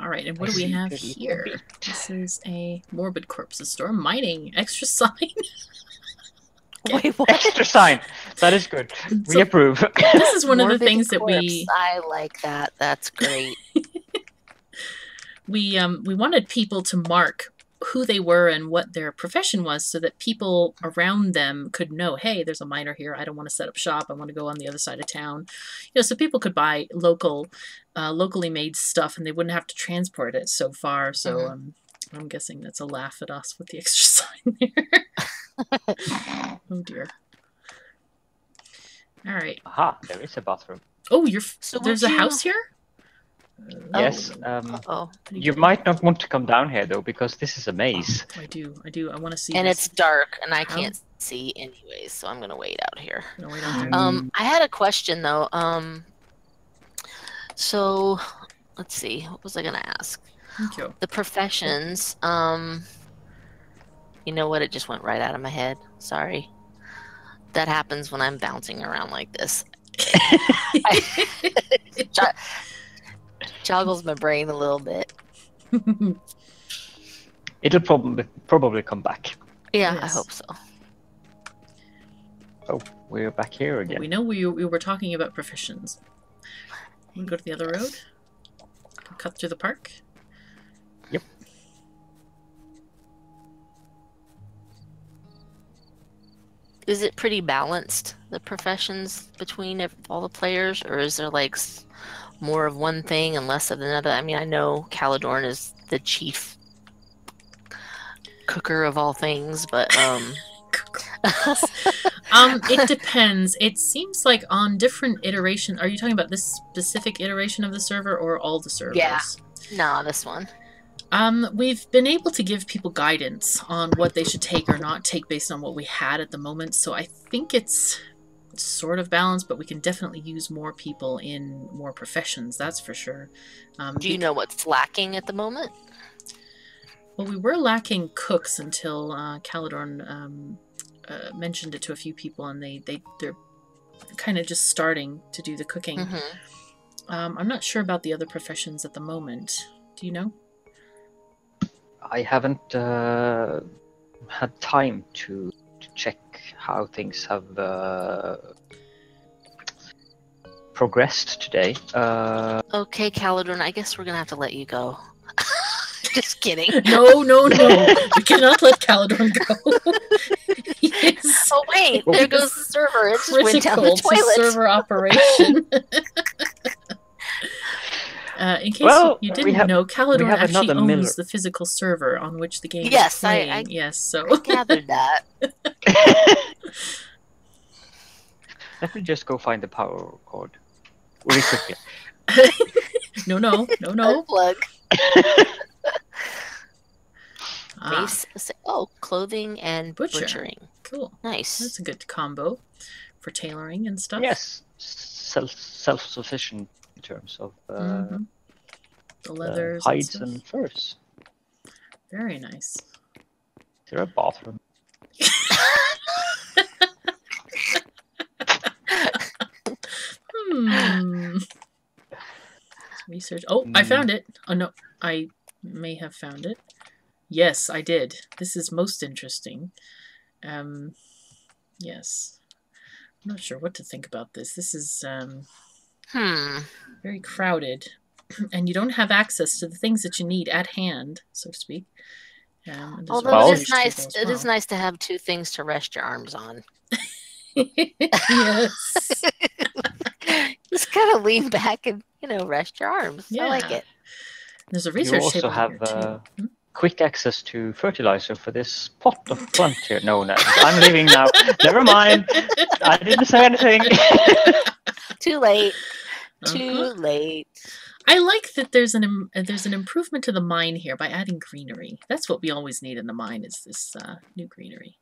All right, and what do we have here? This is a morbid corpses store. Mining. Extra sign. Wait, what? Extra sign. That is good. We approve. This is one of the things that we... I like that. That's great. We wanted people to mark who they were and what their profession was so that people around them could know, hey, there's a miner here. I don't want to set up shop. I want to go on the other side of town. You know, so people could buy locally made stuff and they wouldn't have to transport it so far. So I'm guessing that's a laugh at us with the extra sign there. Oh dear. All right. Aha, there is a bathroom. Oh, there's a house here? Yes. You might not want to come down here though, because this is a maze. I do. I want to see. And it's dark, and I can't see anyways, so I'm gonna wait out here. I had a question though. So let's see. What was I gonna ask? Thank you. The professions. You know what? It just went right out of my head. Sorry. That happens when I'm bouncing around like this. Joggles my brain a little bit. It'll probably come back. Yeah, yes. I hope so. Oh, we're back here again. Well, we know we were talking about professions. We go to the other road. Cut through the park. Yep. Is it pretty balanced, the professions between all the players, or is there like more of one thing and less of another? I mean, I know Caledorn is the chief cooker of all things, but it depends. It seems like on different iterations. Are you talking about this specific iteration of the server or all the servers? Yeah. No, this one. We've been able to give people guidance on what they should take or not take based on what we had at the moment, so I think it's sort of balanced, but we can definitely use more people in more professions, that's for sure. Do you know what's lacking at the moment? Well, we were lacking cooks until Caledorn mentioned it to a few people, and they're kind of just starting to do the cooking. I'm not sure about the other professions at the moment. Do you know? I haven't had time to check how things have progressed today. Okay, Caledorn, I guess we're gonna have to let you go. Just kidding. No. We cannot let Caledorn go. Yes. Oh wait, there goes the server. It just went down the toilet. Server operation. In case you didn't know, Caledorn actually owns the physical server on which the game is playing. I gathered that. Let me just go find the power cord really quickly. No. Plug. Clothing and butchering. Cool. Nice. That's a good combo for tailoring and stuff. Yes, self-sufficient in terms of the leathers, hides and furs. Very nice. Is there a bathroom? Research. Oh, I found it. Oh no, I may have found it. Yes, I did. This is most interesting. Yes. I'm not sure what to think about this. This is very crowded, and you don't have access to the things that you need at hand, so to speak. Although it is nice, it is nice to have two things to rest your arms on. Yes. Just kind of lean back and rest your arms. Yeah. I like it. There's a research you also have quick access to fertilizer for this pot of plant here. No, I'm leaving now. Never mind. I didn't say anything. Too late. Too late. I like that there's an improvement to the mine here by adding greenery. That's what we always need in the mine, is this new greenery.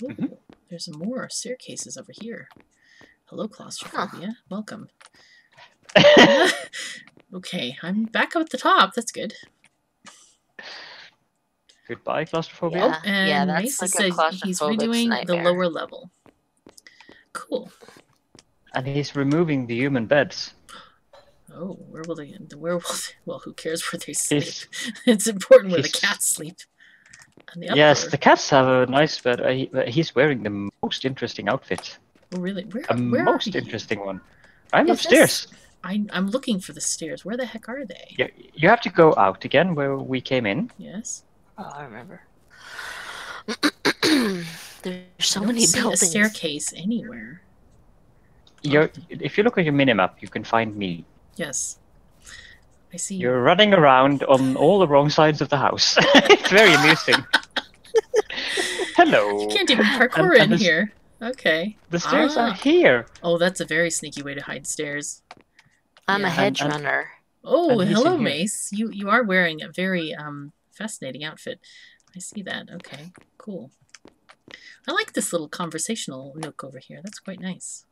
Ooh, there's more staircases over here. Hello, claustrophobia. Welcome. Okay, I'm back up at the top. That's good. Goodbye, claustrophobia. Oh, and Mason says he's redoing the lower level. Cool. And he's removing the human beds. Oh, well, who cares where they sleep? It's important where the cats sleep. Yes, the cats have a nice bed. He's wearing the most interesting outfit. Oh, really? Where most interesting one. I'm upstairs. I'm looking for the stairs. Where the heck are they? You have to go out again where we came in. Yes. Oh, I remember. There's so many buildings. A staircase anywhere. If you look at your minimap, you can find me. Yes. I see. You're running around on all the wrong sides of the house. It's very amusing. Hello. You can't even parkour in here. Okay. The stairs are here. Oh, that's a very sneaky way to hide stairs. I'm a hedge runner. Oh, hello, Mace. You are wearing a very fascinating outfit. I see that. Okay, cool. I like this little conversational nook over here. That's quite nice.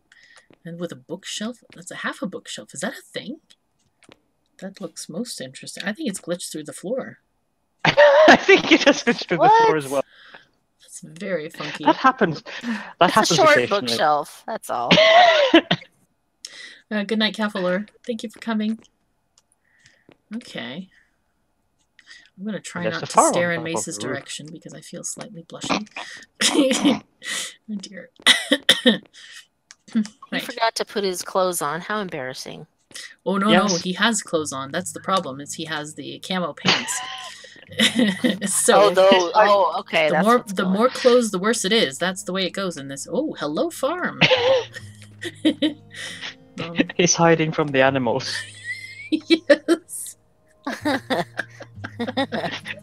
And with a bookshelf. That's half a bookshelf. Is that a thing? That looks most interesting. I think it's glitched through the floor. I think it has glitched through the floor as well. That's very funky. That happens. It's a short bookshelf. That's all. Good night, Cafelor. Thank you for coming. Okay. I'm going to try not to stare in Mace's direction because I feel slightly blushing. Oh, dear. He forgot to put his clothes on. How embarrassing. Oh, no, he has clothes on. That's the problem, is he has the camo pants. So okay. The more clothes, the worse it is. That's the way it goes in this. Oh, hello, farm. He's hiding from the animals. Yes.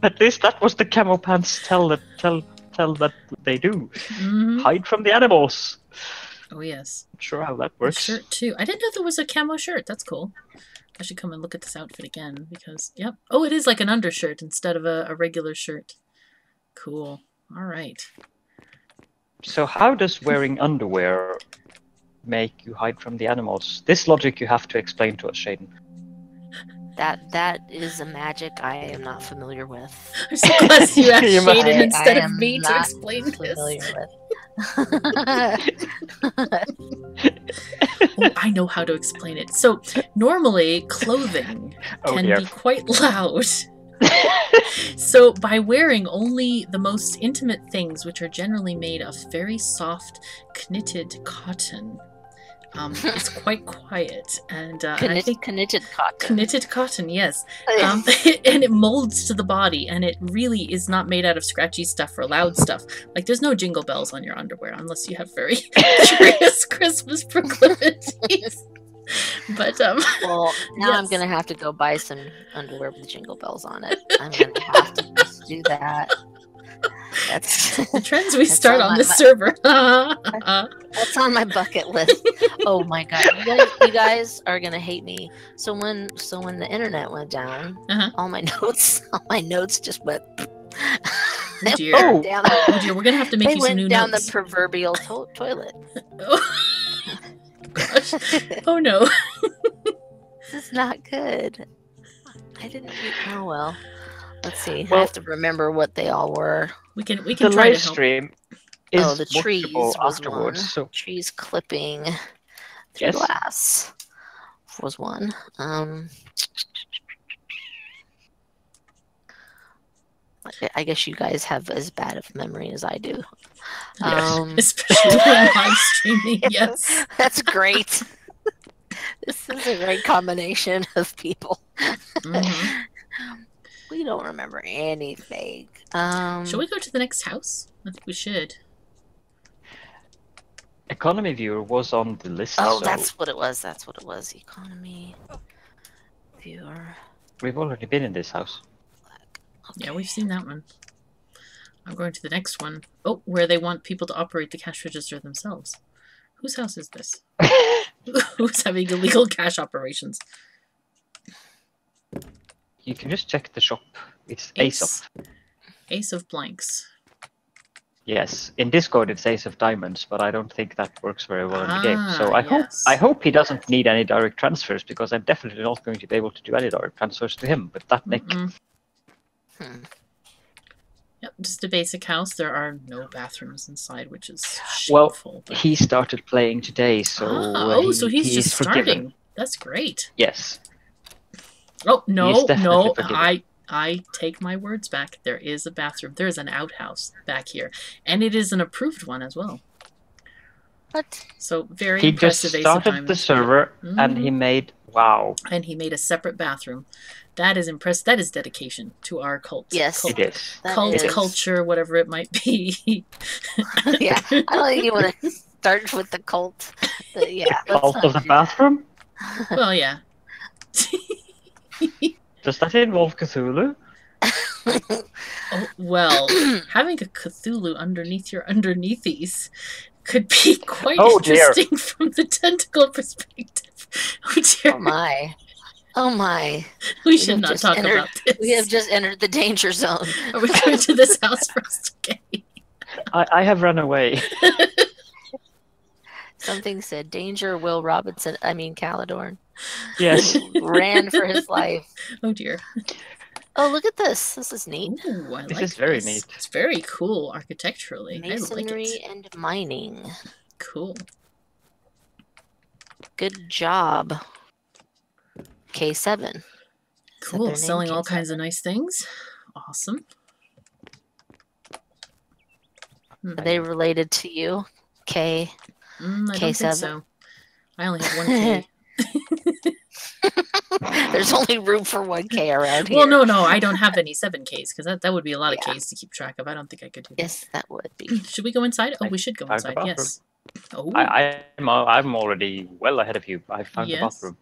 At least that was the camo pants tell that they do. Hide from the animals. Oh yes. Not sure how that works. The shirt too. I didn't know there was a camo shirt. That's cool. I should come and look at this outfit again because yep. Oh, it is like an undershirt instead of a regular shirt. Cool. All right. So how does wearing underwear make you hide from the animals? This logic you have to explain to us, Shayden. That is a magic I am not familiar with. I'm so glad you asked Shayden instead of me to explain this. Oh, I know how to explain it. So normally clothing can be quite loud. So by wearing only the most intimate things, which are generally made of very soft knitted cotton, it's quite quiet, and knitted cotton. Knitted cotton, yes. And it molds to the body, and it really is not made out of scratchy stuff or loud stuff. Like there's no jingle bells on your underwear unless you have very curious Christmas proclivities. But well, now I'm gonna have to go buy some underwear with jingle bells on it. I'm gonna have to just do that. That's the trends we start on this server. That's on my bucket list. Oh my god, you guys are gonna hate me. So when the internet went down, all my notes just went. Oh dear. Oh dear, we're gonna have to make you some new notes. They went down the proverbial toilet. Gosh. Oh no. This is not good. I didn't. Oh well. Let's see. I have to remember what they all were. We can the try live to help. stream is the trees was afterwards. one. So trees clipping through glass was one. I guess you guys have as bad of memory as I do. Especially when live streaming. Yes, that's great. This is a great combination of people. We don't remember anything. Should we go to the next house? I think we should. Economy viewer was on the list. Oh, so that's what it was. That's what it was. Economy viewer. We've already been in this house. Okay. Yeah, we've seen that one. I'm going to the next one. Oh, where they want people to operate the cash register themselves. Whose house is this? Who's having illegal cash operations? You can just check the shop. It's Ace of. Ace of blanks. Yes, in Discord it's Ace of diamonds, but I don't think that works very well in the game. So yes. I hope he doesn't need any direct transfers, because I'm definitely not going to be able to do any direct transfers to him with that nick. Yep, just a basic house. There are no bathrooms inside, which is Well, shameful. But... he started playing today, so so he's just forgiven. starting. That's great. Yes. Oh no, no! Forgiven. I take my words back. There is a bathroom. There is an outhouse back here, and it is an approved one as well. What? So very He impressive. just started the server, and he made And he made a separate bathroom. That is impressive. That is dedication to our cult. Yes, it is. Culture, whatever it might be. Yeah, I don't think you want to start with the cult. But yeah, Cult of the bathroom? Well, yeah. Does that involve Cthulhu? Oh, well, having a Cthulhu underneath your underneathies could be quite interesting from the tentacle perspective. Oh dear. Oh my. Oh my. We should not talk about this. We have just entered the danger zone. Are we going to this house first? Okay. I have run away. Something said, danger, Will Robinson, Caledorn. Yes. Ran for his life. Oh dear. Oh, look at this. This is neat. Ooh, I this like is very neat. It's very cool architecturally. Masonry I like it. and mining. Cool. Good job. K7. Cool. Selling all kinds of nice things. Awesome. Are they related to you? K. I don't K7. think so. I only have 1K. There's only room for 1K around here. Well, no, I don't have any 7Ks, because that would be a lot of Ks to keep track of. I don't think I could do that. Yes, that would be. Should we go inside? Oh, we should go inside, yes. Oh. I'm already well ahead of you. I found the bathroom.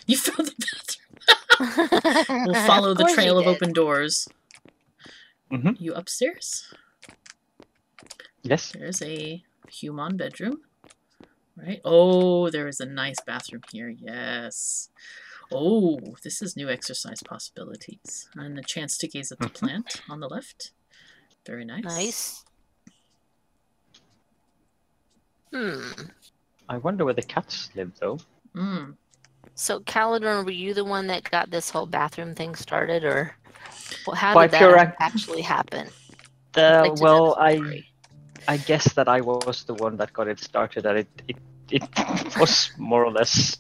You found the bathroom. We'll follow the trail of open doors. You upstairs? Yes. There's a human bedroom. Right. Oh, there is a nice bathroom here. Yes. Oh, this is new exercise possibilities. And a chance to gaze at the plant on the left. Very nice. Nice. I wonder where the cats live, though. So, Caledorn, were you the one that got this whole bathroom thing started, or how did that actually happen? Well, I guess that I was the one that got it started, and it was more or less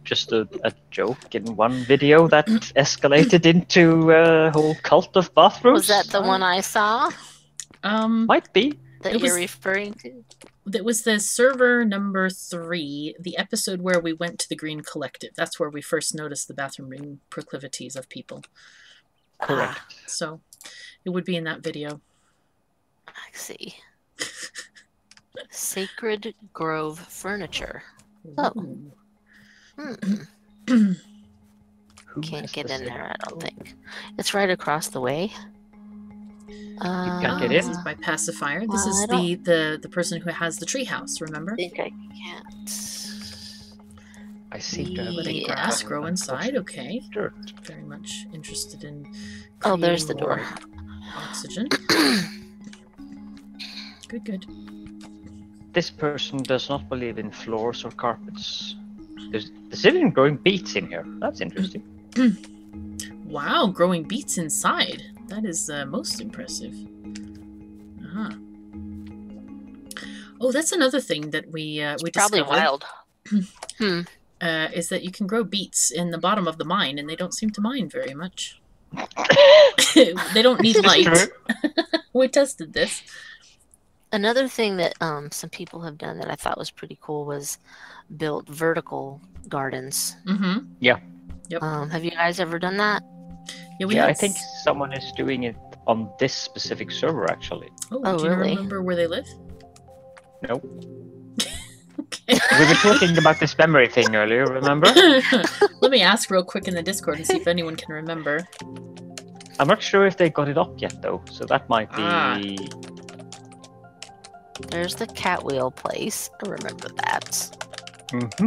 just a joke in one video that escalated into a whole cult of bathrooms. Was that the one I saw? Might be. That you're referring to? That was the server number 3, the episode where we went to the Green Collective. That's where we first noticed the bathroom proclivities of people. Correct. So it would be in that video. I see. Sacred Grove Furniture. Oh. Can't get in there, I don't think. It's right across the way. You can't get in? This is by Pacifier. This is the person who has the treehouse, remember? I think I can't. I see. Letting grass grow inside, okay. Dirt. Very much interested in there's the door. Oxygen. Good. This person does not believe in floors or carpets. There's even growing beets in here. That's interesting. Wow, growing beets inside. That is most impressive. Oh, that's another thing that we probably discovered. Wild. Is that you can grow beets in the bottom of the mine, and they don't seem to mine very much. They don't need light. We tested this. Another thing that some people have done that I thought was pretty cool was built vertical gardens. Yeah. Yep. Have you guys ever done that? Yeah, I think someone is doing it on this specific server, actually. Oh, do you remember where they live? Nope. Okay. We were talking about this memory thing earlier, remember? Let me ask real quick in the Discord and see if anyone can remember. I'm not sure if they got it up yet, though, so that might be... There's the cat wheel place. I remember that. Mm-hmm.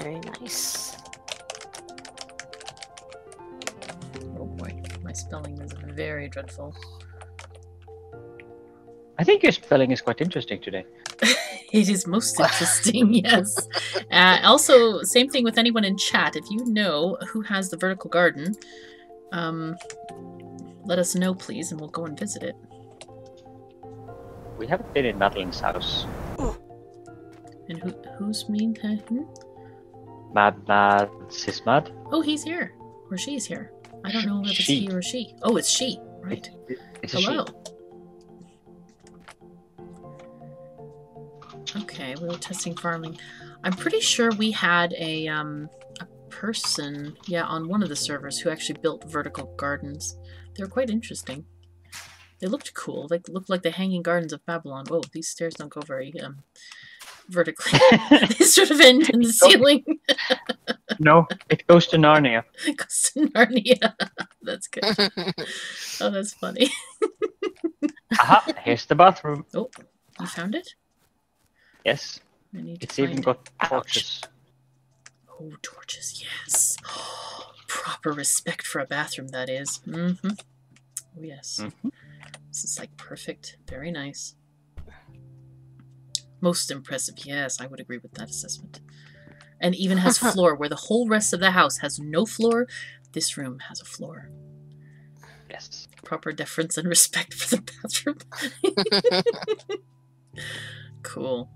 Very nice. Oh boy, my spelling is very dreadful. I think your spelling is quite interesting today. It is most interesting, yes. Also, same thing with anyone in chat. If you know who has the vertical garden, let us know, please, and we'll go and visit it. We haven't been in Madeline's house. And who's mean? Mad, sis mad. Oh, he's here. Or she's here. I don't know if it's She. he or she. Oh, it's she. Right. It's a Hello. she. Okay, we were testing farming. I'm pretty sure we had a person, yeah, on one of the servers who actually built vertical gardens. They were quite interesting. They looked cool. They looked like the Hanging Gardens of Babylon. Whoa, these stairs don't go very vertically. They sort of end in the ceiling. No, it goes to Narnia. It goes to Narnia. That's good. Oh, that's funny. Aha, here's the bathroom. Oh, you found it? Yes. I need to It's find even it. got Ouch. torches. Oh, torches, yes. Proper respect for a bathroom, that is. Mm-hmm. Oh, yes. Mm-hmm. This is like perfect. Very nice. Most impressive. Yes, I would agree with that assessment. And even has floor, where the whole rest of the house has no floor. This room has a floor. Yes. Proper deference and respect for the bathroom. Cool.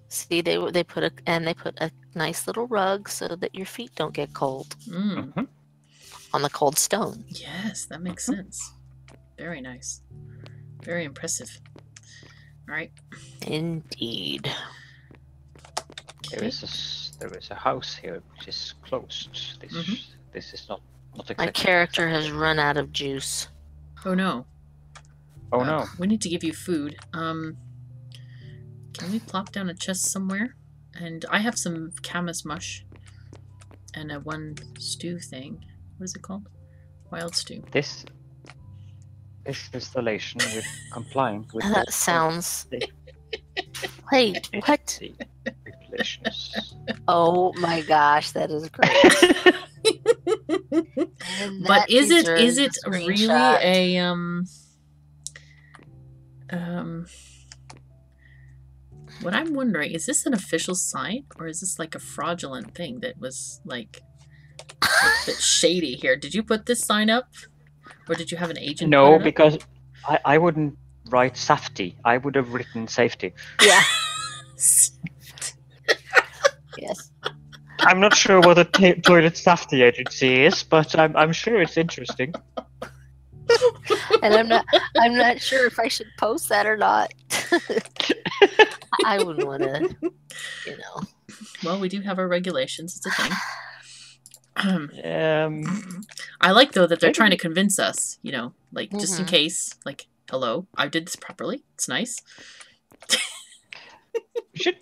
See, they put a nice little rug so that your feet don't get cold Mm. Mm-hmm. on the cold stone. Yes, that makes sense. Very nice. Very impressive. All right. Indeed. There is a house here which is closed. This is not exactly. My character has run out of juice. Oh no. Oh no. We need to give you food. Can we plop down a chest somewhere? And I have some camas mush and a one stew thing. What is it called? Wild stew. This installation with complying with That sounds. Wait, what? regulations. Oh Oh my gosh, that is great. And But that is it deserves a really screenshot. a what I'm wondering, is this an official site or is this like a fraudulent thing that was like a bit shady here? Did you put this sign up? Or did you have an agent? No, put it up? because I wouldn't write safety. I would have written safety. Yeah. Yes. I'm not sure what a toilet safety agency is, but I'm sure it's interesting. And I'm not sure if I should post that or not. I wouldn't want to, you know. Well, we do have our regulations. It's a thing. I like, though, that they're trying to convince us, you know, like, just in case, like, hello, I did this properly. It's nice. we should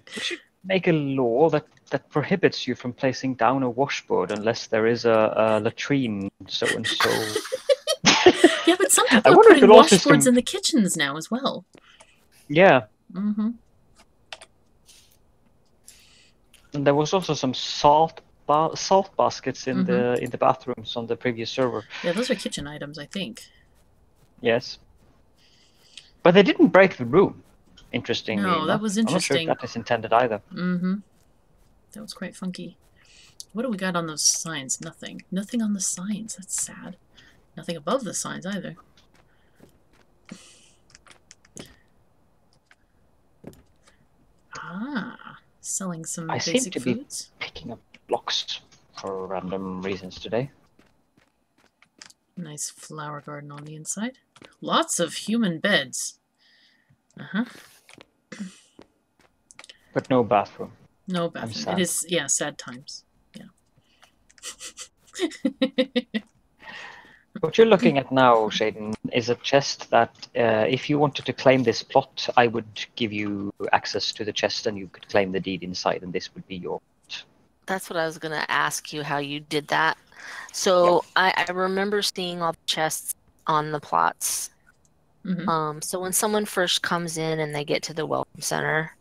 make a law that prohibits you from placing down a washboard unless there is a latrine so-and-so. Yeah, but some people I are wonder if putting there also washboards some- in the kitchens now as well. Yeah. Mm-hmm. And there was also some salt baskets in the bathrooms on the previous server. Yeah, those are kitchen items, I think. Yes. But they didn't break the room, interestingly No, that enough. was I'm not sure interesting. if that is intended either. Mm-hmm. That was quite funky. What do we got on those signs? Nothing. Nothing on the signs. That's sad. Nothing above the signs either. Ah, selling some I seem basic to be foods. picking up blocks for random reasons today. Nice flower garden on the inside. Lots of human beds. Uh-huh. But no bathroom. No bathroom. sad. It is, yeah, sad times. Yeah. What you're looking at now, Shayden, is a chest that if you wanted to claim this plot, I would give you access to the chest and you could claim the deed inside and this would be your plot. That's what I was going to ask you, how you did that. So I remember seeing all the chests on the plots. Mm-hmm. So when someone first comes in and they get to the welcome center,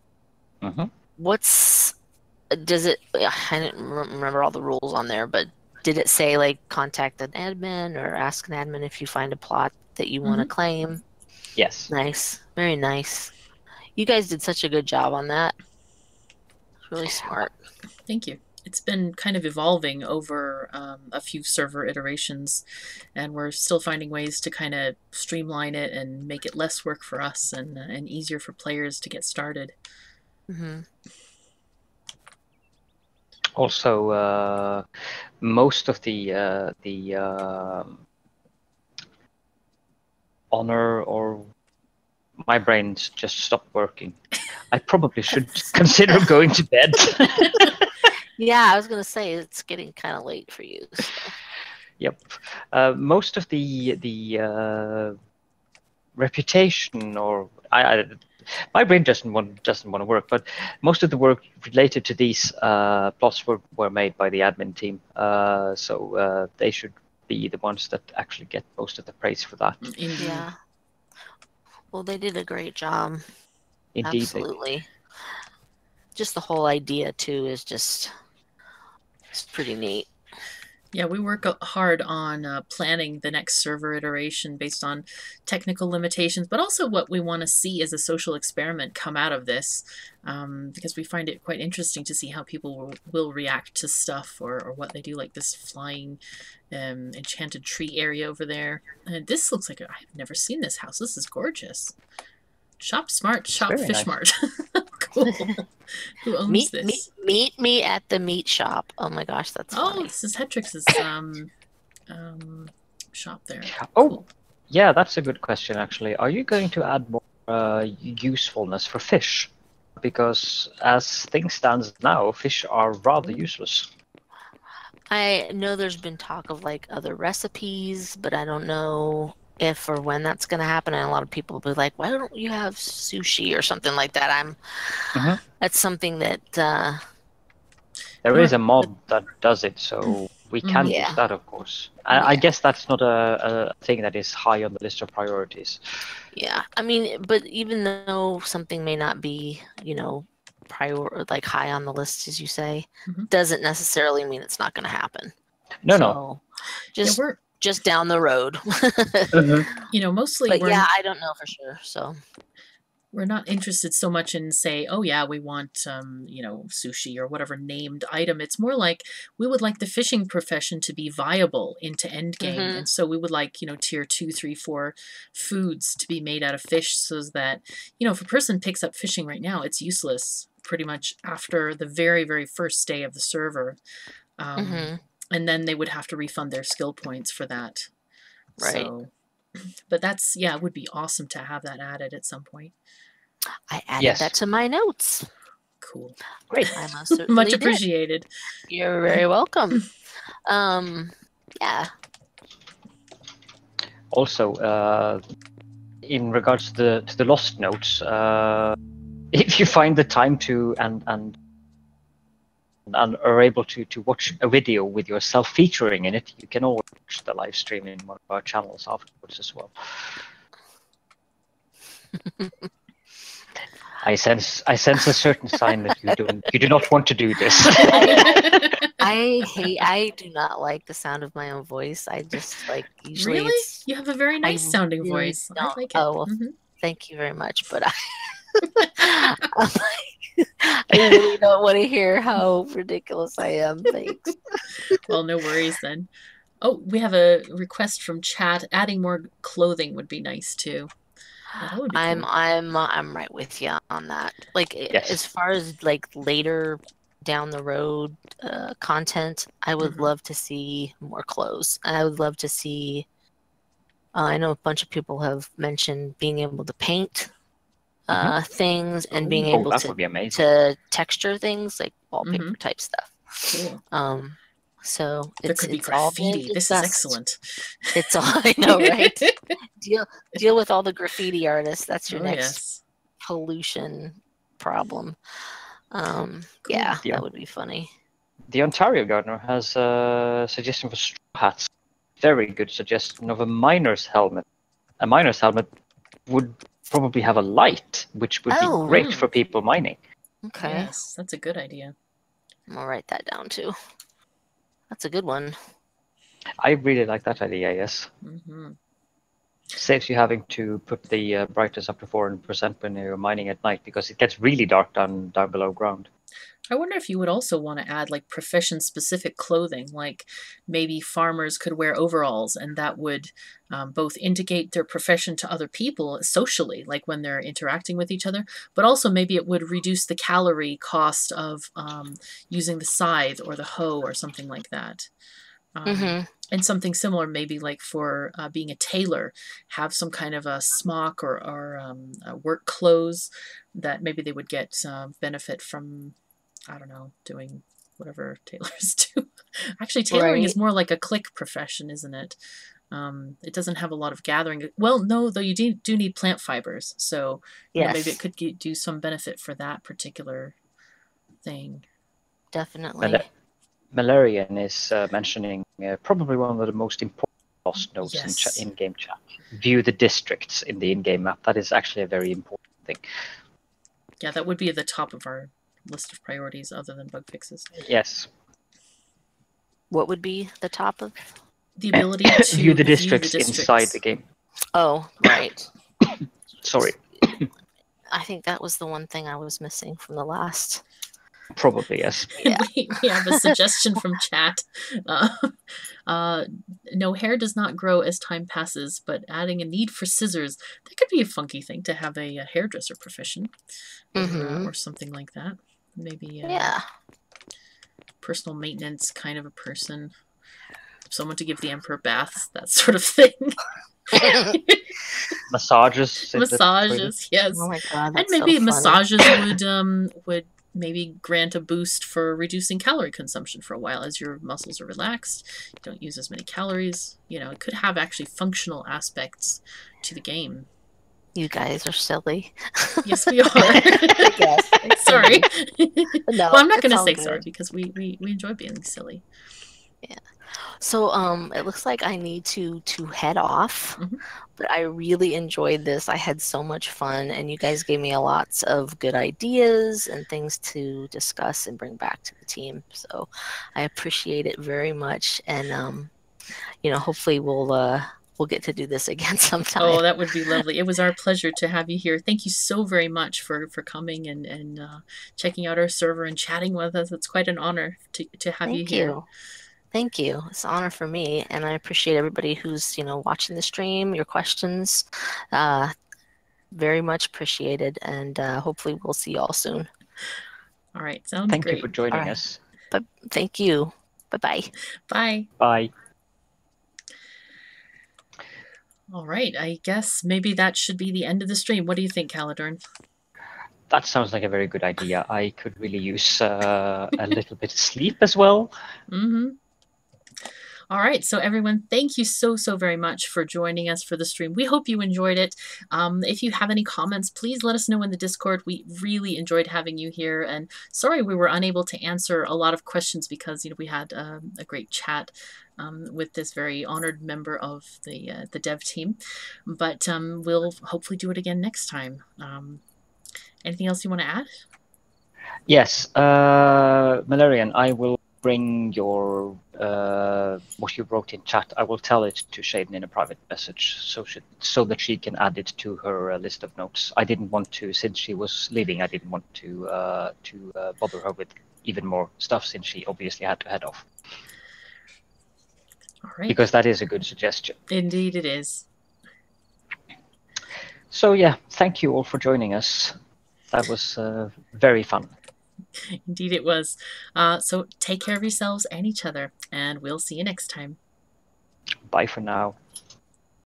does it? I didn't remember all the rules on there, but did it say like contact an admin or ask an admin if you find a plot that you want to claim? Yes. Nice, very nice. You guys did such a good job on that. It's really smart. Thank you. It's been kind of evolving over a few server iterations, and we're still finding ways to kind of streamline it and make it less work for us and easier for players to get started. Mm-hmm. Also, most of the honor, or my brain's just stopped working. I probably should consider going to bed. Yeah, I was gonna say it's getting kind of late for you. So. Yep. Most of the reputation, or my brain doesn't want to work, but most of the work related to these plots were made by the admin team. So they should be the ones that actually get most of the praise for that. Indeed. Yeah. Well, they did a great job. Indeed. Absolutely. Just the whole idea too is just it's pretty neat. Yeah, we work hard on planning the next server iteration based on technical limitations, but also what we want to see as a social experiment come out of this, because we find it quite interesting to see how people will react to stuff or what they do, like this flying enchanted tree area over there. And this looks like I've never seen this house. This is gorgeous. Shop smart, shop fish nice. smart. Cool. Who owns this? Meet me at the meat shop. Oh my gosh, that's funny. This is Hetrix's shop there. Oh, cool. Yeah, that's a good question, actually. Are you going to add more usefulness for fish? Because as things stand now, fish are rather useless. I know there's been talk of like other recipes, but I don't know if or when that's going to happen. And a lot of people will be like, why don't you have sushi or something like that? That's something that there is a mod that does it, so we can use that, of course. I guess that's not a thing that is high on the list of priorities. Yeah, I mean, but even though something may not be, like high on the list, as you say, doesn't necessarily mean it's not going to happen. No. Just down the road. Mostly. But I don't know for sure. So we're not interested so much in say, oh yeah, we want sushi or whatever named item. It's more like we would like the fishing profession to be viable into endgame, and so we would like tier 2, 3, 4 foods to be made out of fish, so that if a person picks up fishing right now, it's useless pretty much after the very, very first day of the server. And then they would have to refund their skill points for that. Right. So, but that's, it would be awesome to have that added at some point. I added that to my notes. Cool. Great. I most certainly Much appreciated. Did. You're very welcome. Yeah. Also, in regards to the lost notes, if you find the time to and are able to watch a video with yourself featuring in it, you can always watch the live stream in one of our channels afterwards as well. I sense a certain sign that you do not want to do this. I do not like the sound of my own voice. I just usually. Really? You have a very nice sounding voice. I like it. Oh, well, thank you very much. But I really don't want to hear how ridiculous I am. Thanks. Well, no worries then. Oh, we have a request from chat. Adding more clothing would be nice too. That would be cool. I'm right with you on that. As far as later down the road content, I would love to see more clothes. I would love to see. I know a bunch of people have mentioned being able to paint things and being able to texture things like wallpaper type stuff. Cool. So there could be graffiti. This is excellent. It's all I know, right? deal with all the graffiti artists. That's your next pollution problem. Cool. Yeah, that would be funny. The Ontario Gardener has a suggestion for straw hats. Very good suggestion of a miner's helmet. A miner's helmet would probably have a light, which would be great for people mining. Okay. Yes, that's a good idea. I'm gonna write that down too. That's a good one. I really like that idea, yes. Mm-hmm. Saves you having to put the brightness up to 400% when you're mining at night, because it gets really dark down below ground. I wonder if you would also want to add like profession-specific clothing, like maybe farmers could wear overalls, and that would both indicate their profession to other people socially, like when they're interacting with each other, but also maybe it would reduce the calorie cost of using the scythe or the hoe or something like that. And something similar, maybe like for being a tailor, have some kind of a smock or work clothes that maybe they would get benefit from. I don't know, doing whatever tailors do. Actually, tailoring is more like a click profession, isn't it? It doesn't have a lot of gathering. Well, no, though you do need plant fibers, so you know, maybe it could do some benefit for that particular thing. Definitely. Malarian is mentioning probably one of the most important lost notes in in-game chat. View the districts in the in-game map. That is actually a very important thing. Yeah, that would be at the top of our list of priorities other than bug fixes. Yes. What would be the top of? The ability to view the districts inside the game. Oh, right. Sorry. I think that was the one thing I was missing from the last. Probably, yes. Yeah. We have a suggestion from chat. No, hair does not grow as time passes, but adding a need for scissors, that could be a funky thing to have a hairdresser profession or something like that. Maybe personal maintenance kind of a person. Someone to give the emperor baths, that sort of thing. Massages. Yes. Oh my god, and maybe massages would maybe grant a boost for reducing calorie consumption for a while as your muscles are relaxed. You don't use as many calories. You know, it could have actually functional aspects to the game. You guys are silly. Yes, we are. Yes. Sorry. No, well, I'm not going to say good. sorry because we enjoy being silly. Yeah. So it looks like I need to head off, but I really enjoyed this. I had so much fun, and you guys gave me lots of good ideas and things to discuss and bring back to the team. So I appreciate it very much, and you know, hopefully we'll get to do this again sometime. Oh, that would be lovely. It was our pleasure to have you here. Thank you so very much for coming and checking out our server and chatting with us. It's quite an honor to have you here. Thank you. It's an honor for me, and I appreciate everybody who's, you know, watching the stream, your questions. Very much appreciated, and hopefully we'll see you all soon. All right. Sounds great. Thank you for joining us. But thank you. Bye-bye. Bye. Bye. All right. I guess maybe that should be the end of the stream. What do you think, Caledorn? That sounds like a very good idea. I could really use a little bit of sleep as well. All right, so everyone, thank you so very much for joining us for the stream. We hope you enjoyed it. If you have any comments, please let us know in the Discord. We really enjoyed having you here, and sorry we were unable to answer a lot of questions because, you know, we had a great chat with this very honored member of the dev team, but we'll hopefully do it again next time. Anything else you want to add? Yes, Malarian, I will bring your what you wrote in chat. I will tell it to Shayden in a private message so that she can add it to her list of notes. I didn't want to, since she was leaving, I didn't want to bother her with even more stuff since she obviously had to head off. All right. Because that is a good suggestion. Indeed it is. So yeah, thank you all for joining us. That was very fun. Indeed it was. So take care of yourselves and each other, and we'll see you next time. Bye for now.